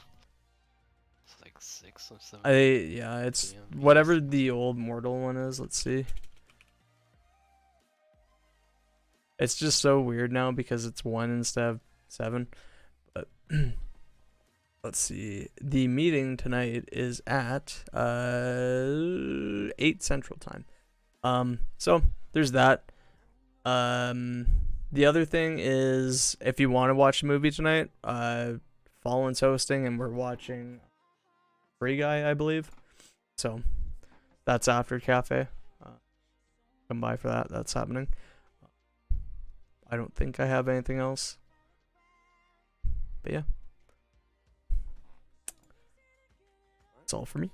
like 6 or 7. It's PM whatever the old Mortal one is. Let's see. It's just so weird now because it's 1 instead of 7. But let's see. The meeting tonight is at 8 Central Time. So there's that. The other thing is if you want to watch a movie tonight, Fallen's hosting and we're watching Free Guy, I believe. So that's after cafe. Come by for that. That's happening. I don't think I have anything else. But yeah. That's all for me.